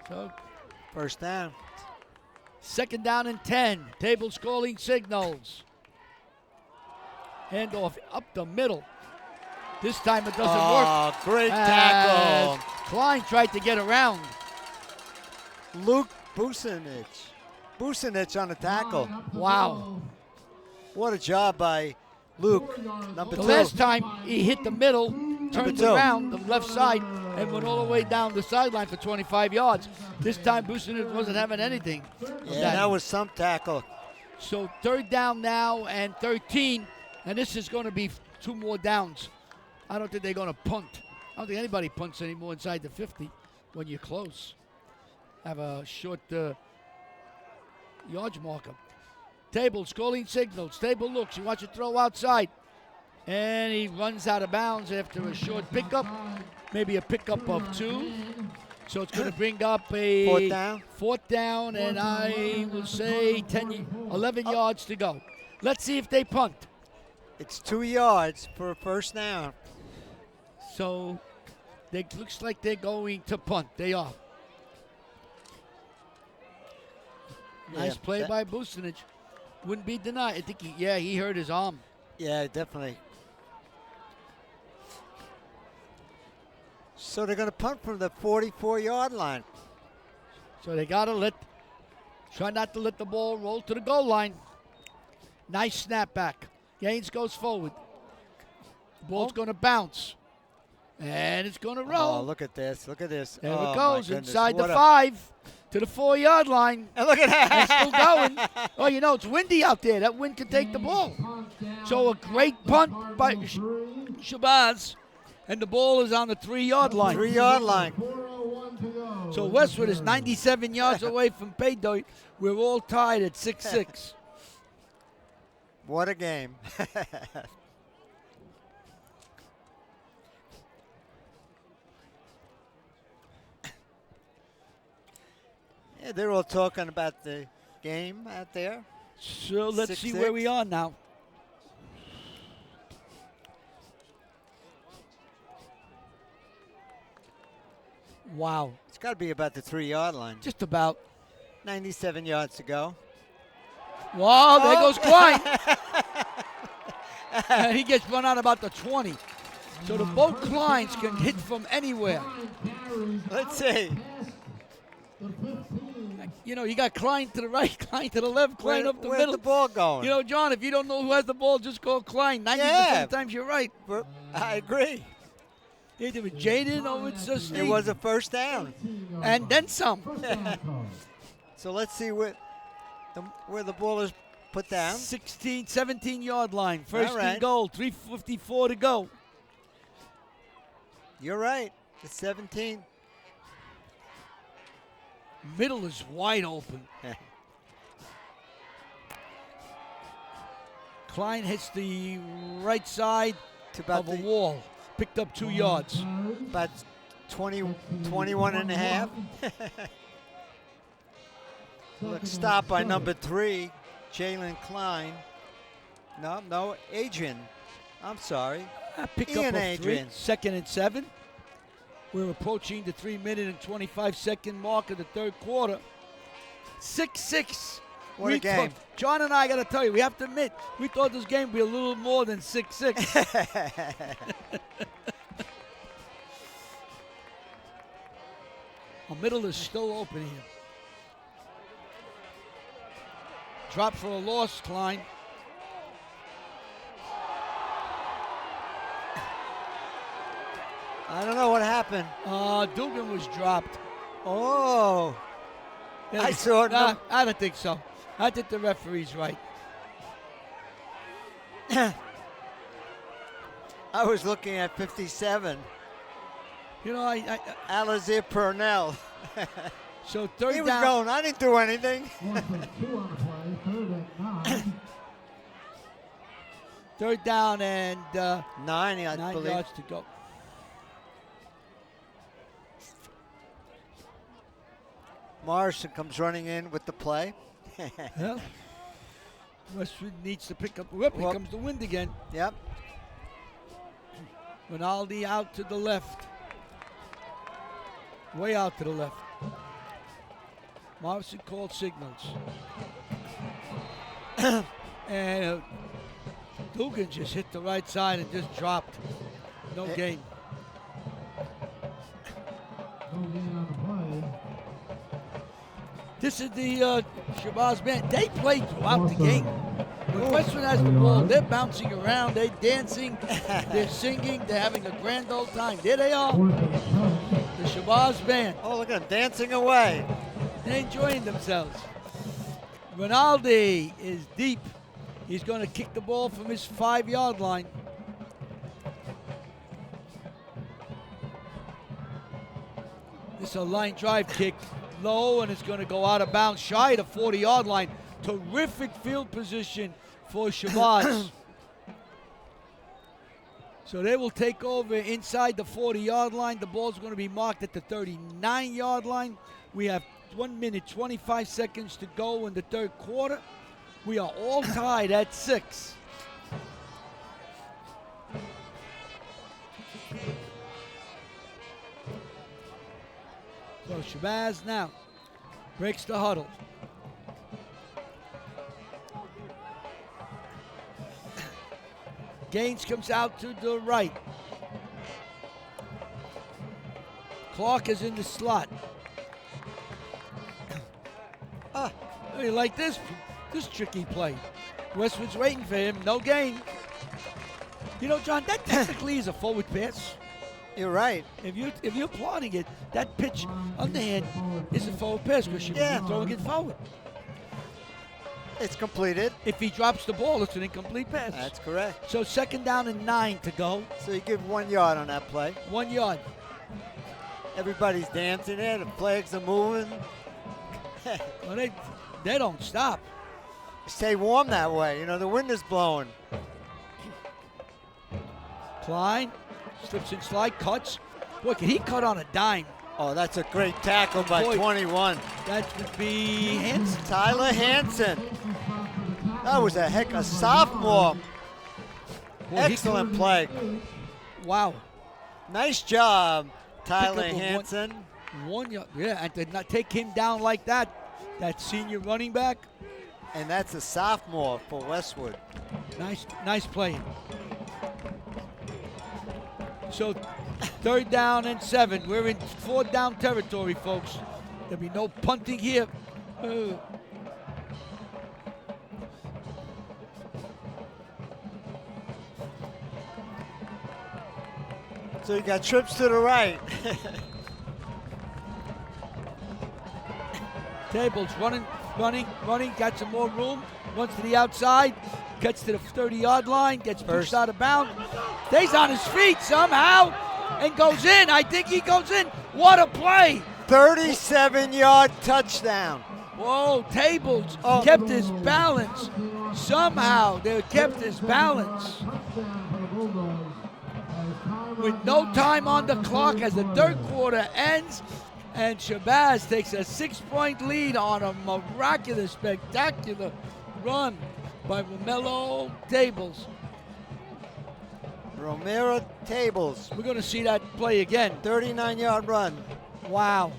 so First down. 2nd down and 10. Table scoring signals. Handoff up the middle. This time it doesn't work. Oh, great As tackle. Klein tried to get around. Luke Bucinich. Bucinich on the tackle. Wow. What a job by Luke, number The 2. last time he hit the middle, turned two. around the left side, and went all the way down the sideline for 25 yards. This time Bucinich wasn't having anything. Yeah, that was some tackle. So 3rd down now and 13, and this is going to be 2 more downs. I don't think they're going to punt. I don't think anybody punts anymore inside the 50 when you're close. Have a short yards marker. Table scoring signals. Table looks. He wants to throw outside. And he runs out of bounds after a short pickup. Maybe a pickup of 2. So it's going to bring up a 4th down. 4th down, and I will say 11 yards to go. Let's see if they punt. It's 2 yards for a first down. So it looks like they're going to punt. They are. Nice Yeah, play that- by Bucinich. Wouldn't be denied. I think he hurt his arm. Yeah, definitely. So they're going to punt from the 44-yard line. So they got to try not to let the ball roll to the goal line. Nice snapback. Gaines goes forward. The ball's going to bounce. And it's going to roll. Oh, look at this. Look at this. There Oh, it my goes, goodness. inside the What a- 5 to the 4-yard line. And look at And that. still going. Oh, you know, it's windy out there. That wind could take the ball. So a great punt by Shabazz. And the ball is on the 3-yard line. 3-yard line. So Westwood is 97 yards away from pay dirt. We're all tied at 6-6. What a game. Yeah, they're all talking about the game out there. So let's see 6-6. where we are now. Wow. It's got to be about the 3-yard line. Just about. 97 yards to go. Wow, there Oh. goes Klein. And he gets run out about the 20. So the both Kleins can hit from anywhere. Let's see. You know, you got Klein to the right, Klein to the left, Klein up the Where's middle. the ball going? You know, John, if you don't know who has the ball, just call Klein. 90% Yeah. of the times you're right. I agree. Either with Jaden or it's It Steve. was a first down. And then some. So let's see where the ball is put down. 17-yard line. First All right. and goal. 3:54 to go. You're right. It's 17. Middle is wide open. Klein hits the right side It's about of a wall. Picked up 2 yards. about 21 and a half. Look, stop by number 3, Jalen Klein. No, Adrian. I'm sorry. Pick Ian up of 3. Adrian. 2nd and 7. We're approaching the 3-minute and 25-second mark of the 3rd quarter. 6-6. What a game. John and I got to tell you, we have to admit, we thought this game would be a little more than 6-6. The middle is still open here. Drop for a loss, Klein. I don't know what happened. Dugan was dropped. Oh. Yeah, I saw it. Nah, I don't think so. I think the referee's right. I was looking at 57. You know, Alizir Purnell. so 3rd He was down. going, I didn't do anything. 3rd down and 9, I 9 believe. yards to go. Morrison comes running in with the play. Well, Westwood needs to pick up. Whoop, here Well- comes the wind again. Yep. Rinaldi out to the left. Way out to the left. Morrison called signals. And Dugan just hit the right side and just dropped. No gain. No gain on the play. This is the Shabazz band. They play throughout the game. When Westwood has the ball, they're bouncing around, they're dancing, they're singing, they're having a grand old time. There they are, the Shabazz band. Oh, look at them dancing away. They're enjoying themselves. Rinaldi is deep. He's going to kick the ball from his 5-yard line. This is a line drive kick, low, and it's going to go out of bounds, shy of the 40-yard line. Terrific field position for Shabazz. So they will take over inside the 40-yard line. The ball's going to be marked at the 39-yard line. We have 1 minute, 25 seconds to go in the third quarter. We are all tied at 6. So Shabazz now breaks the huddle. Gaines comes out to the right. Clark is in the slot. You like this tricky play. Westwood's waiting for him, no gain. You know, John, that technically is a forward pass. You're right. If you're plotting it, that pitch underhand is a forward pass because you're throwing it forward. It's completed. If he drops the ball, it's an incomplete pass. That's correct. So 2nd down and 9 to go. So you give 1 yard on that play. 1 yard. Everybody's dancing there. The flags are moving. Well, they don't stop. Stay warm that way. You know, the wind is blowing. Klein slips and slide, cuts. Boy, can he cut on a dime? Oh, that's a great tackle by 21. That would be Hanson. Tyler Hanson. That was a sophomore. Boy, Excellent play. Wow. Nice job, Tyler Pick up a Hanson. 1 yard. Yeah, and to not take him down like that senior running back. And that's a sophomore for Westwood. Nice play. So 3rd down and 7. We're in 4th down territory, folks. There'll be no punting here. So you got trips to the right. Tables running, got some more room, runs to the outside, gets to the 30-yard line, gets pushed out of bounds, stays on his feet somehow, and goes in. I think he goes in. What a play. 37-yard touchdown. Whoa, Tables kept his balance. Somehow they kept his balance. With no time on the clock as the third quarter ends, and Shabazz takes a 6-point lead on a miraculous, spectacular run by Romero Tables. Romero Tables. We're going to see that play again. 39-yard run. Wow.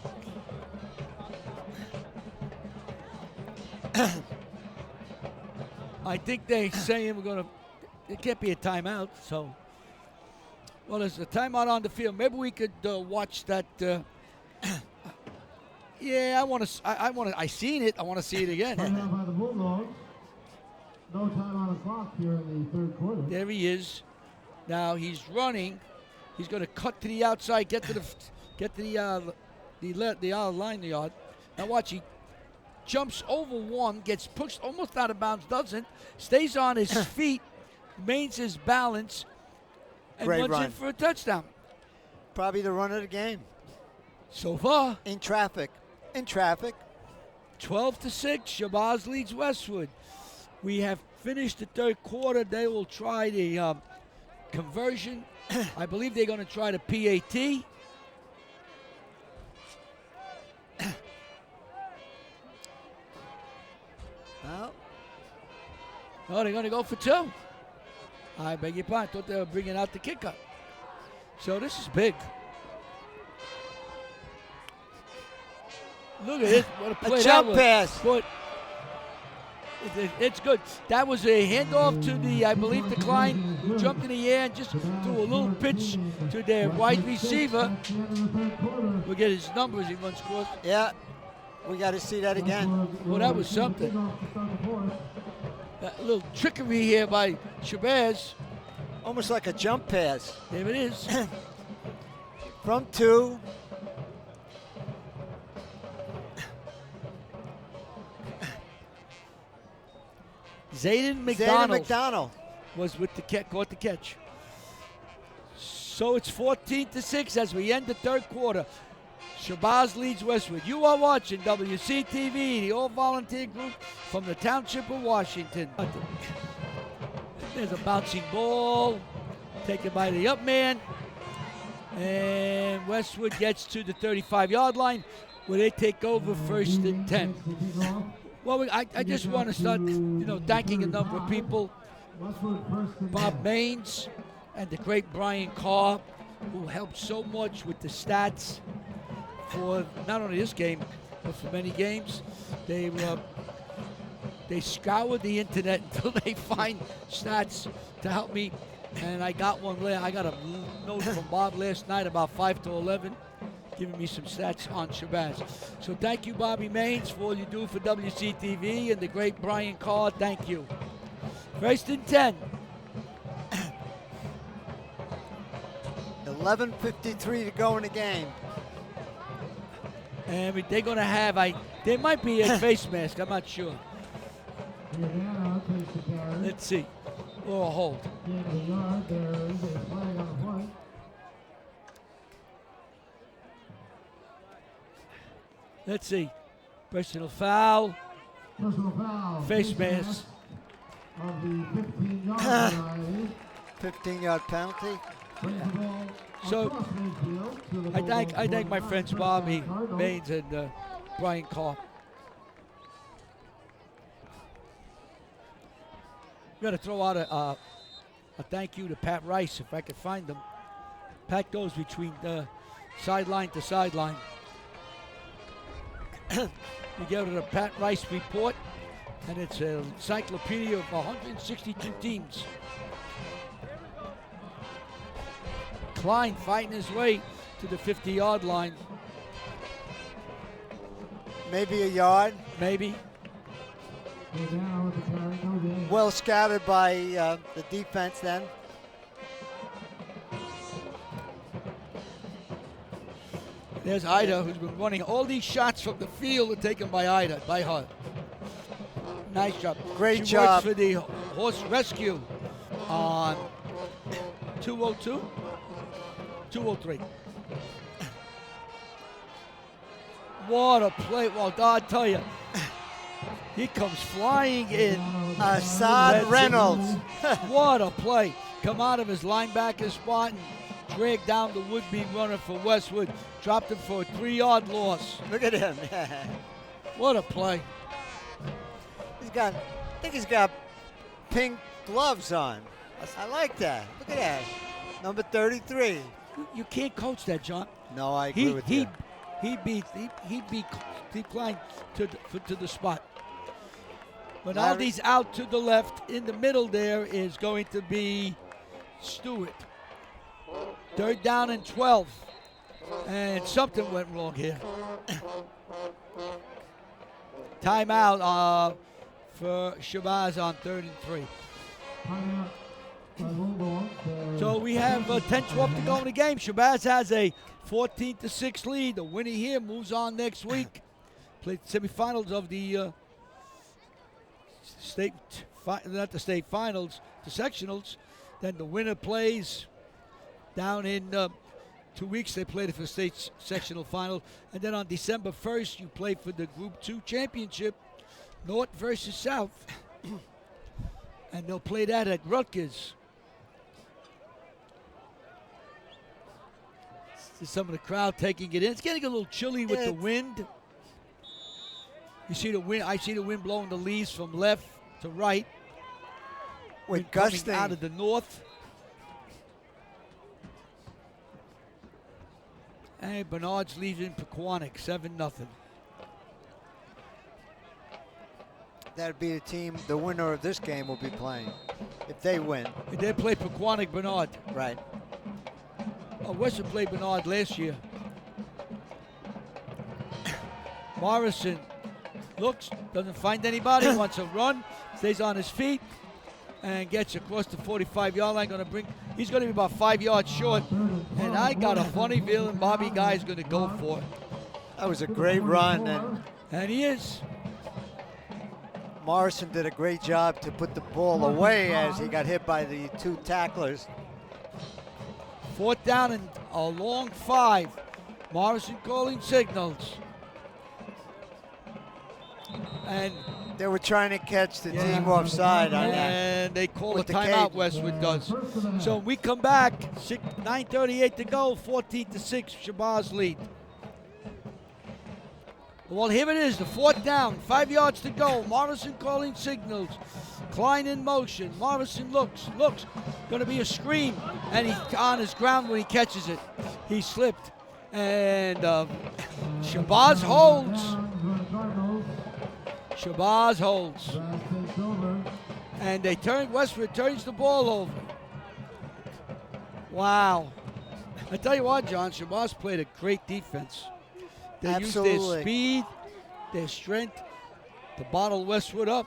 I think they're saying it can't be a timeout, so. Well, there's a timeout on the field. Maybe we could watch that. Yeah, I seen it. I want to see it again. By the Bulldogs. No time on the clock here in the third quarter. There he is. Now he's running. He's going to cut to the outside, get to the line yard. Now watch, he jumps over one, gets pushed almost out of bounds, doesn't, stays on his feet, maintains his balance, and Great runs run. in for a touchdown. Probably the run of the game. So far, In traffic. 12-6, Shabazz leads Westwood. We have finished the third quarter. They will try the conversion. I believe they're going to try the PAT. Well, Oh, they're going to go for 2. I beg your pardon. I thought they were bringing out the kicker. So this is big. Look at this. What a play A that jump was. pass. But it's good. That was a handoff to the, I believe, the Klein, who jumped in the air and just threw a little pitch to their wide receiver. We'll get his numbers. He runs cross. Yeah, we got to see that again. Well, that was something. A little trickery here by Shabazz. Almost like a jump pass. There it is. From 2. Zayden McDonald McDonald was with the caught the catch. So it's 14-6 as we end the third quarter. Shabazz leads Westwood. You are watching WCTV, the all-volunteer group from the Township of Washington. There's a bouncing ball taken by the up man. And Westwood gets to the 35-yard line where they take over 1st and 10. Well, I just want to start, thanking a number of people. Bob Maines and the great Brian Carr, who helped so much with the stats for not only this game, but for many games. They scoured the internet until they find stats to help me. And I got I got a note from Bob last night about 5 to 11. Giving me some stats on Shabazz. So thank you, Bobby Maines, for all you do for WCTV, and the great Brian Carr, thank you. 1st and 10. 11:53 to go in the game. And they're going to have, there might be a face mask, I'm not sure. Let's see. Or a hold. Let's see. Personal foul. Face mask. 15-yard penalty. So I thank my friends Bobby Maines and Brian Carr. I'm going to throw out a thank you to Pat Rice, if I could find them. Pat goes between sideline to sideline. You go to the Pat Rice report, and it's an encyclopedia of 162 teams. Klein fighting his way to the 50-yard line. Maybe a yard. Maybe. Well scouted by the defense then. There's Ida, who's been running. All these shots from the field are taken by Ida, by her. Nice job. Great She job. works for the horse rescue on 202, 203. What a play. Well, God, I tell you, he comes flying in. Assad Reynolds. What a play. Come out of his linebacker spot and drag down the would-be runner for Westwood. Dropped him for a 3-yard loss. Look at him. What a play. I think he's got pink gloves on. I like that. Look at that. Number 33. You can't coach that, John. No, I agree with you. He beat Klein to the spot. Ronaldi's out to the left. In the middle there is going to be Stewart. 3rd down and 12. And something went wrong here. Timeout for Shabazz on 3rd and 3. So we have 10-12 to go in the game. Shabazz has a 14-6 lead. The winner here moves on next week. Play semifinals of the not the state finals, the sectionals. Then the winner plays down in 2 weeks. They play for the state sectional final. And then on December 1st, you play for the Group 2 championship, North versus South. And they'll play that at Rutgers. Some of the crowd taking it in. It's getting a little chilly with the wind. You see the wind. I see the wind blowing the leaves from left to right. With Coming gusting. out of the north. And Bernard's leading Pequannock 7-0. That'd be the team, the winner of this game will be playing, if they win. They play Pequannock Bernard. Right. Westwood played Bernard last year. Morrison looks, doesn't find anybody, wants to run, stays on his feet, and gets across the 45-yard line. He's going to be about 5 yards short, and I got a funny feeling Bobby Guy's going to go for it. That was a great run, And he is. Morrison did a great job to put the ball away as he got hit by the 2 tacklers. 4th down and a long 5. Morrison calling signals. And they were trying to catch the team offside on that. And they call a With the timeout, Cajuns. Westwood does. So we come back, 9:38 to go, 14-6, Shabazz lead. Well, here it is, the 4th down, 5 yards to go. Morrison calling signals. Klein in motion. Morrison looks, going to be a screen, and he's on his ground when he catches it. He slipped, and Shabazz holds. Shabazz holds. And Westwood turns the ball over. Wow. I tell you what, John, Shabazz played a great defense. They Absolutely. used their speed, their strength to bottle Westwood up.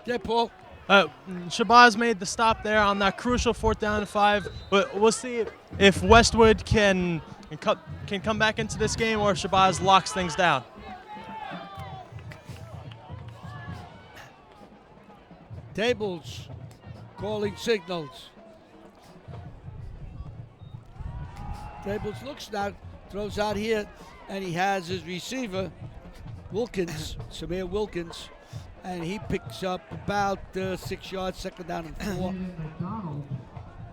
Yeah, Paul. Shabazz made the stop there on that crucial 4th down and 5. But we'll see if Westwood can come back into this game or if Shabazz locks things down. Tables calling signals. Tables looks now, throws out here, and he has his receiver, Wilkins, Samir Wilkins, and he picks up about 6 yards, 2nd down and 4.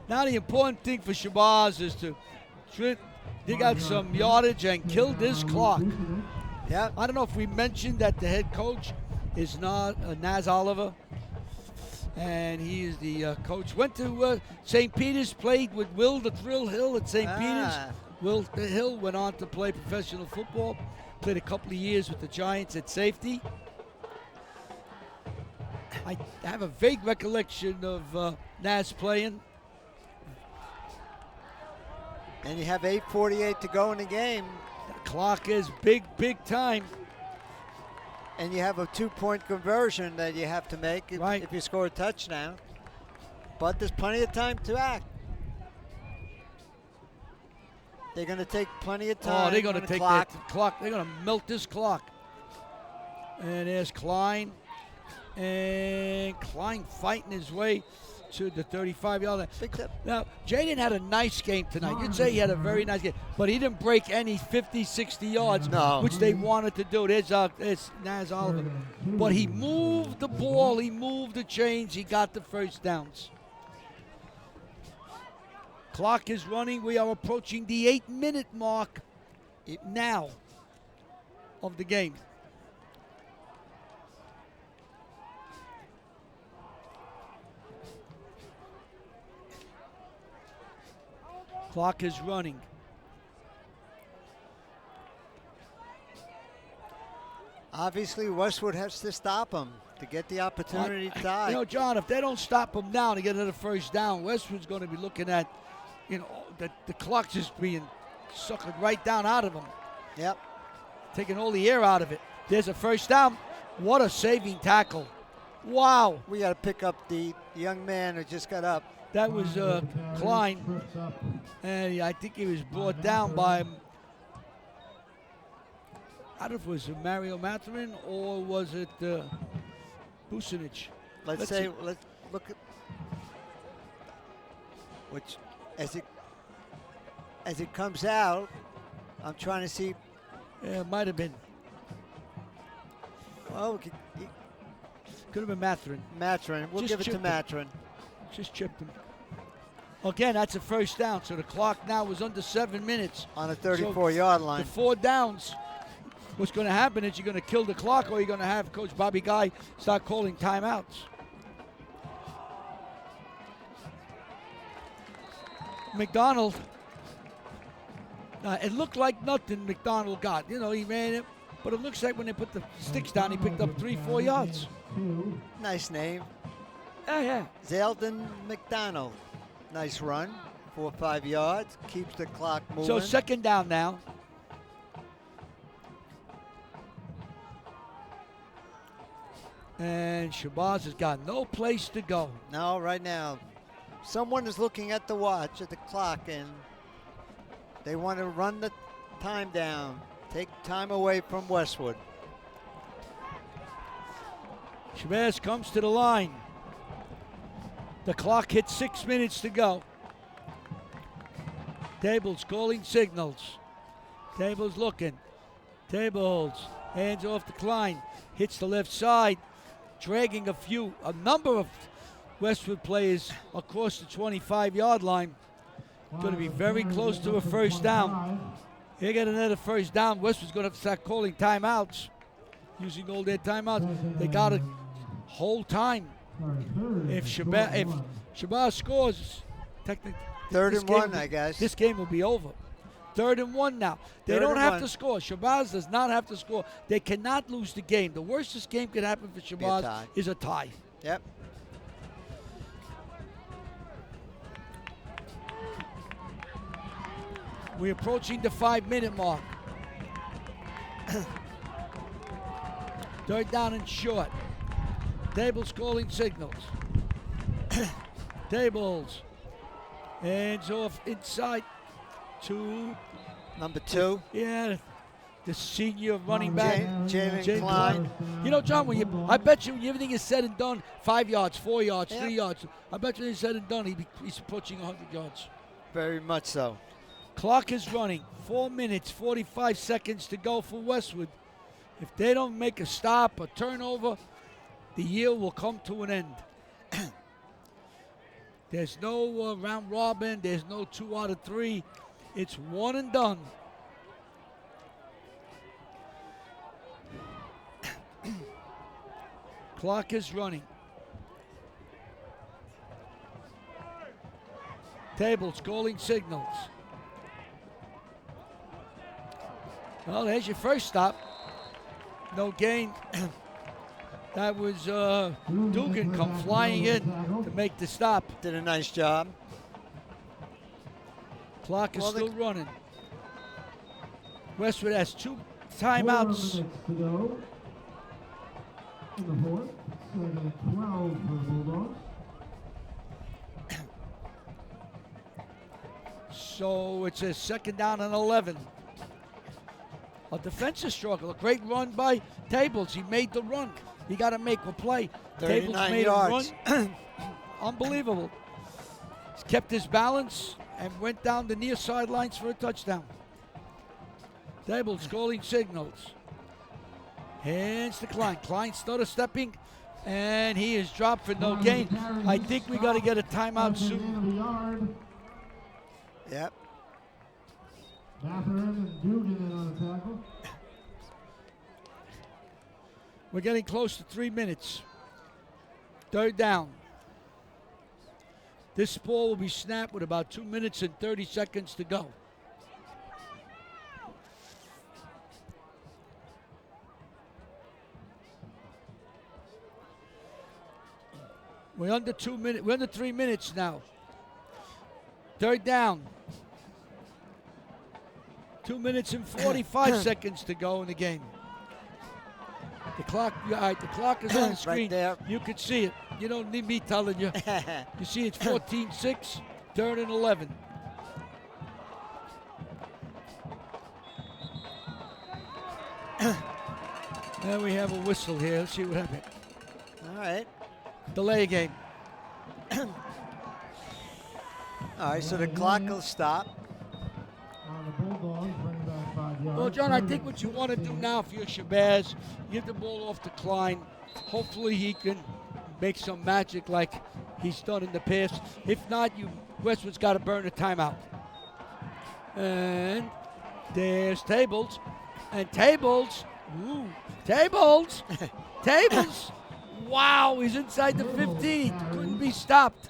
Now the important thing for Shabazz is to dig out some yardage and kill this clock. Yep. I don't know if we mentioned that the head coach is not Naz Oliver, and he is the coach. Went to St. Peter's, played with Will the Thrill Hill at St. Peter's. Will the Hill went on to play professional football, played a couple of years with the Giants at safety. I have a vague recollection of Naz playing. And you have 8:48 to go in the game. The clock is big time. And you have a 2-point conversion that you have to make Right. if you score a touchdown. But there's plenty of time to act. They're going to take plenty of time. Oh, they're going on to the take clock. that clock. They're going to melt this clock. And there's Klein. And Klein fighting his way to the 35-yard line. Picked up. Now, Jaden had a nice game tonight. You'd say he had a very nice game, but he didn't break any 50, 60 yards, No. which they wanted to do. There's Naz Oliver. But he moved the ball. He moved the chains. He got the 1st downs. Clock is running. We are approaching the 8-minute mark now of the game. Clock is running. Obviously, Westwood has to stop them to get the opportunity to tie. You know, John, if they don't stop them now to get another 1st down, Westwood's going to be looking at, the clock just being suckered right down out of them, Yep. taking all the air out of it. There's a 1st down. What a saving tackle. Wow. We got to pick up the young man who just got up. That was Klein, and I think he was brought down by, I don't know if it was Mario Mathurin or was it Bucinich. Let's look at which as it comes out. I'm trying to see. Yeah, it might have been. Oh, Could have been Mathurin. Mathurin. We'll Just give it to chipped him. Mathurin. Just chipped him. Again, that's a 1st down. So the clock now was under 7 minutes. On the 34-yard line. The 4 downs. What's going to happen is you're going to kill the clock, or you're going to have Coach Bobby Guy start calling timeouts. McDonald It looked like nothing McDonald got. You know, he ran it, but it looks like when they put the sticks down, he picked up 3-4 yards. Nice name. Yeah. Zeldon McDonald. Nice run. 4 or 5 yards. Keeps the clock moving. So second down now. And Shabazz has got no place to go. No, right now, someone is looking at the watch, at the clock, and they want to run the time down. Take time away from Westwood. Shabazz comes to the line. The clock hits 6 minutes to go. Tables calling signals. Tables looking. Tables hands off to Klein. Hits the left side. Dragging a number of Westwood players across the 25-yard line. Going to be very close to a first down. They get another first down. Westwood's going to have to start calling timeouts. Using all their timeouts. They got to hold time. If Shabazz scores, technically, Third and one, I guess. This game will be over. 3rd and 1 now. They don't have to score. Shabazz does not have to score. They cannot lose the game. The worst this game can happen for Shabazz is a tie. Yep. We're approaching the 5-minute mark. 3rd down and short. Tables calling signals. Tables. Hands off inside to number 2. Yeah, the senior running back, Jalen Klein. You know, John, I bet you when everything is said and done, 5 yards, 4 yards, 3 yards, I bet you when it's said and done, he's approaching 100 yards. Very much so. Clock is running. 4 minutes, 45 seconds to go for Westwood. If they don't make a stop, a turnover, the year will come to an end. There's no round robin. There's no 2 out of 3. It's one and done. Clock is running. Tables calling signals. Well, there's your first stop. No gain. That was Dugan come flying in to make the stop. Did a nice job. Clock is still running. Westwood has 2 timeouts. So it's a 2nd down and 11. A defensive struggle. A great run by Tables. He made the run. You got to make a play. 39 Tables made yards. a run. Unbelievable. He's kept his balance and went down the near sidelines for a touchdown. Tables calling signals. Hands to Klein. Klein stutter stepping, and he is dropped for no gain. I think we got to get a timeout soon. Yep. We're getting close to 3 minutes. 3rd down. This ball will be snapped with about 2 minutes and 30 seconds to go. We're under 2 minutes. We're under 3 minutes now. 3rd down. 2 minutes and 45 seconds to go in the game. The clock, all right, the clock is on the screen. Right there. You can see it. You don't need me telling you. You see it's 14-6, 3rd and 11. Now we have a whistle here. Let's see what happened. All right. Delay game. All right, so the clock will stop. Well, John, I think what you want to do now for your Shabazz, give the ball off to Klein. Hopefully he can make some magic like he's done in the past. If not, Westwood's got to burn a timeout. And there's Tables. And Tables, Tables, Tables. Wow, he's inside the 15. Couldn't be stopped.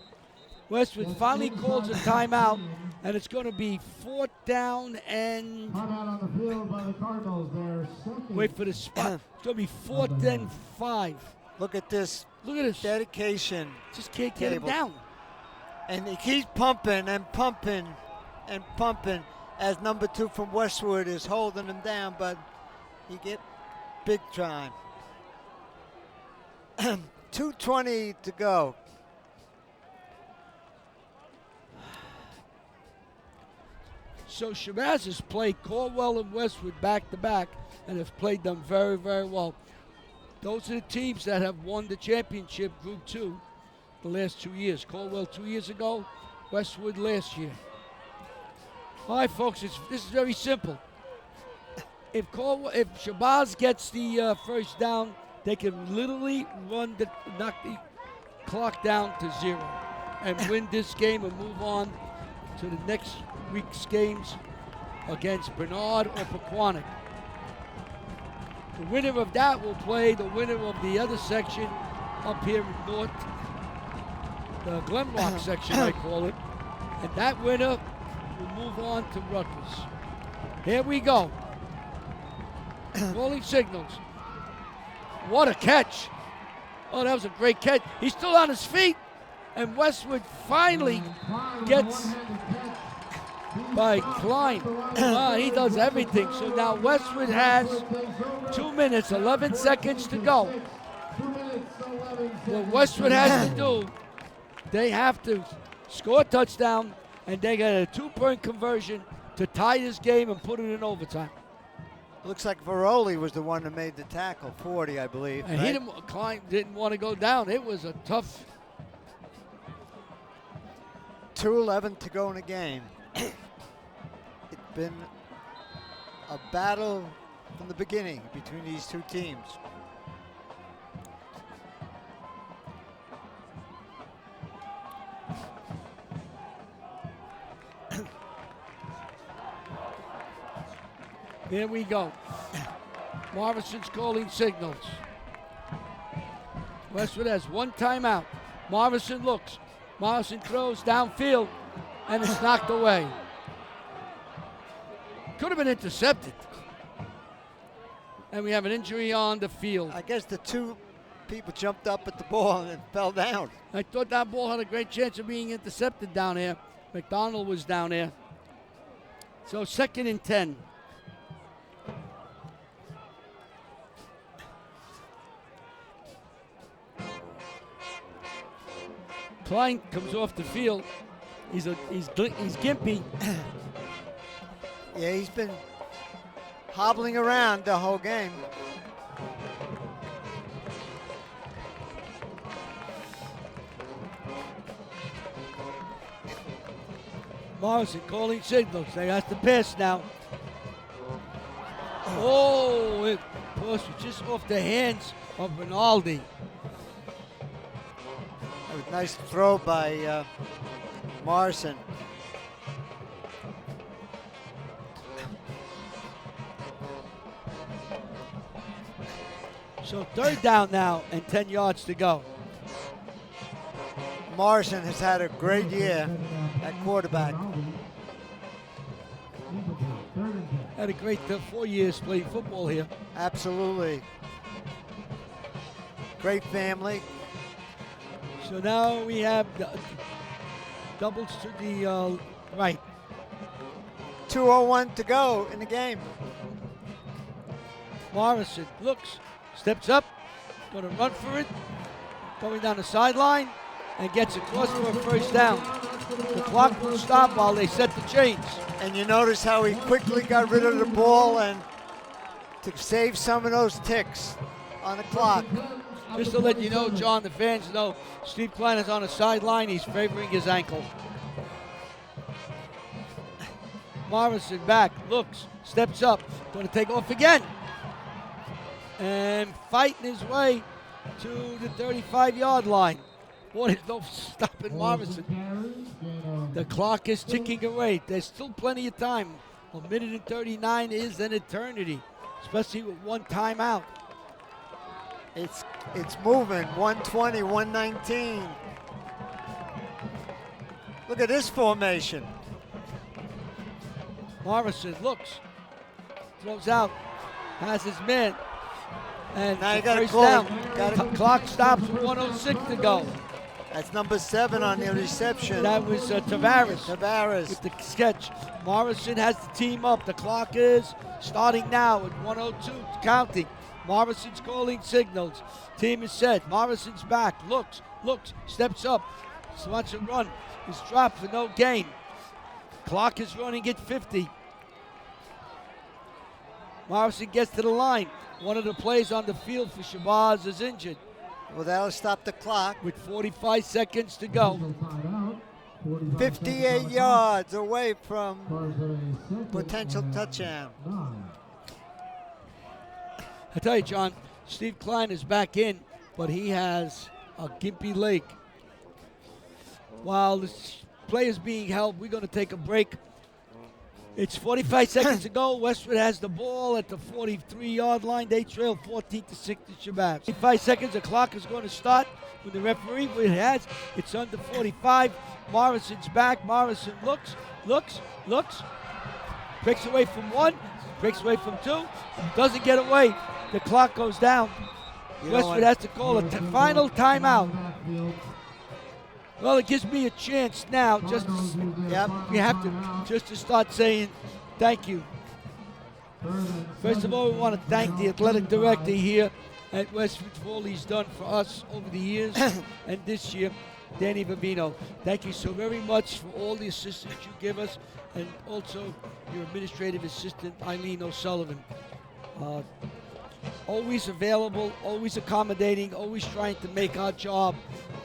Westwood finally calls a timeout, And it's going to be 4th down and Hot out on the field by the Cardinals. Their second. wait for the spot. It's going to be 4th and 5. Look at this Look at this. dedication. Just can't get him Cable. down. And he keeps pumping and pumping and pumping as number 2 from Westwood is holding him down, but he get big time. 2:20 to go. So Shabazz has played Caldwell and Westwood back to back and have played them very, very well. Those are the teams that have won the championship Group 2 the last 2 years. Caldwell 2 years ago, Westwood last year. All right, folks, this is very simple. If Shabazz gets the first down, they can literally knock the clock down to 0 and win this game and move on to the next week's games against Bernard or Pequannock. The winner of that will play the winner of the other section up here in North, the Glenrock section, I call it. And that winner will move on to Rutgers. Here we go. Rolling signals. What a catch. Oh, that was a great catch. He's still on his feet. And Westwood finally gets by Klein. He does everything. So now Westwood has 2 minutes, 11 seconds to go. What Westwood has to do, they have to score a touchdown, and they get a 2-point conversion to tie this game and put it in overtime. Looks like Veroli was the one that made the tackle, 40, I believe. And right? Klein didn't want to go down. It was a tough. 2:11 to go in the game. It's been a battle from the beginning between these two teams. Here we go. Morrison's calling signals. Westwood has 1 timeout. Morrison looks. Morrison throws downfield, and it's knocked away. Could have been intercepted. And we have an injury on the field. I guess the two people jumped up at the ball and fell down. I thought that ball had a great chance of being intercepted down here. McDonald was down there. So 2nd and 10. Klein comes off the field. He's gimpy. Yeah, he's been hobbling around the whole game. Morrison calling signals. They got the pass now. Oh, it was just off the hands of Rinaldi. That was a nice throw by Morrison. So 3rd down now and 10 yards to go. Morrison has had a great year at quarterback. Had a great 4 years playing football here. Absolutely. Great family. So now we have doubles to the right. 2:01 to go in the game. Morrison looks, steps up, going to run for it, going down the sideline, and gets across for a first down. The clock will stop while they set the chains. And you notice how he quickly got rid of the ball and to save some of those ticks on the clock. Just to let you know, John, the fans know, Steve Klein is on the sideline. He's favoring his ankle. Morrison back, looks, steps up, going to take off again. And fighting his way to the 35-yard line. Boy, there's no stopping Morrison. The clock is ticking away. There's still plenty of time. 1 minute and 39 is an eternity, especially with 1 timeout. It's moving. 120, 119. Look at this formation. Morrison looks, throws out, has his man, and Now you gotta first call down. it. Gotta- Clock stops with 1:06 to go. That's number 7 on the reception. That was Tavares Tavares. with the catch. Morrison has the team up. The clock is starting now at 1:02, counting. Morrison's calling signals. Team is set. Morrison's back. Looks, steps up. Wants to run. Is dropped for no gain. Clock is running at 50. Morrison gets to the line. One of the players on the field for Shabazz is injured. Well, that'll stop the clock. With 45 seconds to go. 58 yards away from potential touchdown. I tell you, John, Steve Klein is back in, but he has a gimpy leg. While this play is being held, we're going to take a break. It's 45 seconds to go. Westwood has the ball at the 43-yard line. They trail 14-6 to Shabazz. 45 seconds, the clock is going to start with the referee. It's under 45. Morrison's back. Morrison looks. Breaks away from one. Breaks away from two. Doesn't get away. The clock goes down. Westwood has to call a final timeout. Well, it gives me a chance now just to start saying thank you. First of all, we want to thank the athletic director here at Westwood for all he's done for us over the years and this year, Danny Vivino. Thank you so very much for all the assistance you give us, and also your administrative assistant, Eileen O'Sullivan. Always available, always accommodating, always trying to make our job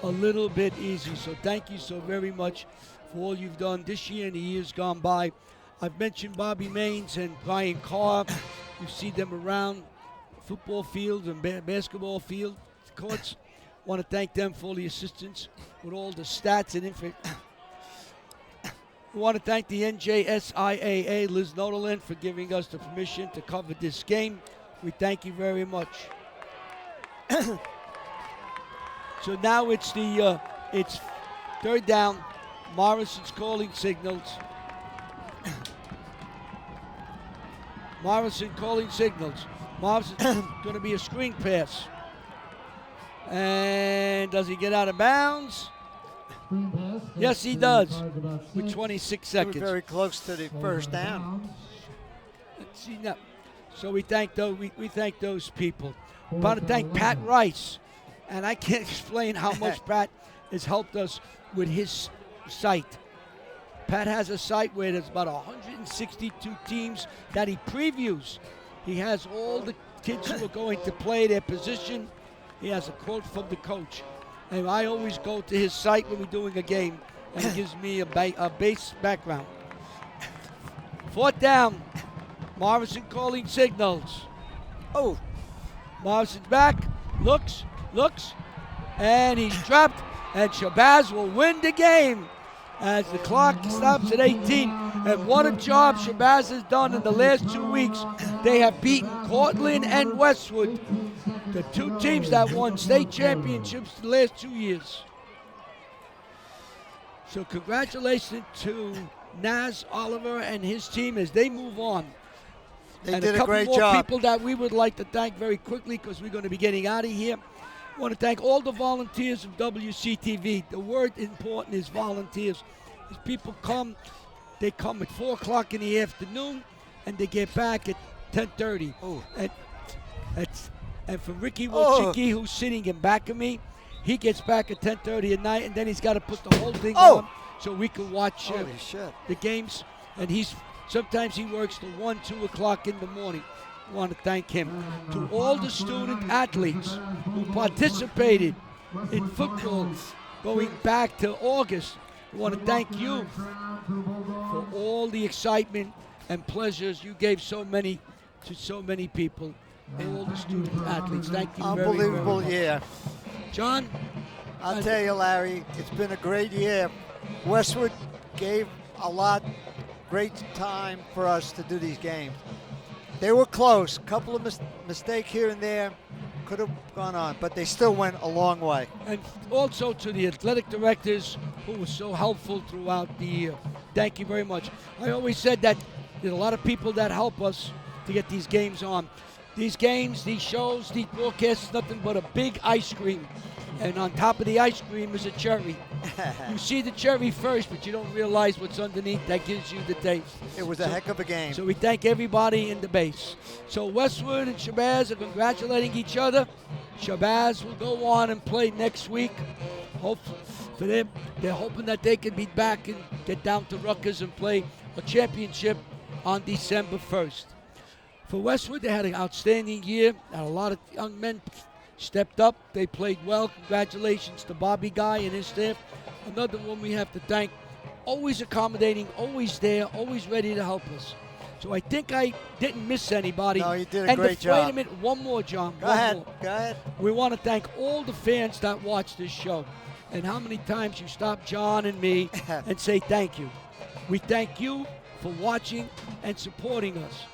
a little bit easy. So thank you so very much for all you've done this year and the years gone by. I've mentioned Bobby Maines and Brian Carr. You see them around football fields and basketball field courts. Want to thank them for all the assistance with all the stats and info. We want to thank the NJSIAA, Liz Noderland, for giving us the permission to cover this game. We thank you very much. So now it's third down. Morrison's calling signals. Morrison's going to be a screen pass. And does he get out of bounds? Yes, he does. With 26 seconds. We're very close to the first down. Let's see now. So we thank those people. I want to thank Pat Rice, and I can't explain how much Pat has helped us with his site. Pat has a site where there's about 162 teams that he previews. He has all the kids who are going to play their position. He has a quote from the coach. And I always go to his site when we're doing a game, and it gives me a base background. Fourth down. Morrison calling signals. Oh, Morrison's back, looks, and he's dropped, and Shabazz will win the game as the clock stops at 18. And what a job Shabazz has done in the last 2 weeks. They have beaten Cortland and Westwood, the two teams that won state championships the last 2 years. So congratulations to Naz Oliver and his team as they move on. They and did a couple great more job. people that we would like to thank very quickly because we're going to be getting out of here. I want to thank all the volunteers of WCTV. The word important is volunteers. As people come, they come at 4 o'clock in the afternoon and they get back at 10:30. Oh. And for Ricky Wojcicki, who's sitting in back of me, he gets back at 10:30 at night, and then he's got to put the whole thing on so we can watch the games. And sometimes he works till 1, 2 o'clock in the morning. I want to thank him. To all the student athletes who participated in football going back to August, I want to thank you for all the excitement and pleasures you gave to so many people. All the student athletes, thank you very, very much. Unbelievable year. John? I'll tell you, Larry, it's been a great year. Westwood gave a lot, great time for us to do these games. They were close. A couple of mistakes here and there could have gone on, but they still went a long way. And also to the athletic directors who were so helpful throughout the year. Thank you very much. I always said that There's a lot of people that help us to get these games on. These games, these shows, these broadcasts, nothing but a big ice cream. And on top of the ice cream is a cherry. You see the cherry first, but you don't realize what's underneath that gives you the taste. It was a heck of a game. So we thank everybody in the base. So Westwood and Shabazz are congratulating each other. Shabazz will go on and play next week. Hope for them. They're hoping that they can be back and get down to Rutgers and play a championship on December 1st. For Westwood, they had an outstanding year. And a lot of young men stepped up. They played well. Congratulations to Bobby Guy and his staff. Another one we have to thank. Always accommodating, always there, always ready to help us. So I think I didn't miss anybody. No, you did a great job. Wait a minute, one more, John. Go ahead. We want to thank all the fans that watch this show. And how many times you stop John and me and say thank you. We thank you for watching and supporting us.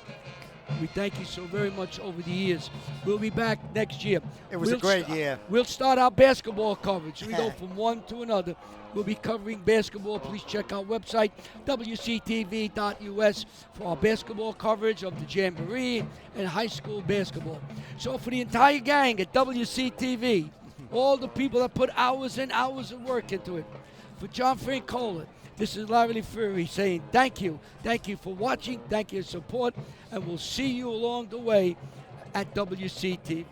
We thank you so very much over the years. We'll be back next year. It was a great year. We'll start our basketball coverage. We go from one to another. We'll be covering basketball. Please check our website, wctv.us, for our basketball coverage of the Jamboree and high school basketball. So for the entire gang at WCTV, all the people that put hours and hours of work into it, for John Francola, this is Larry Fury saying thank you. Thank you for watching. Thank you for support. And we'll see you along the way at WCTV.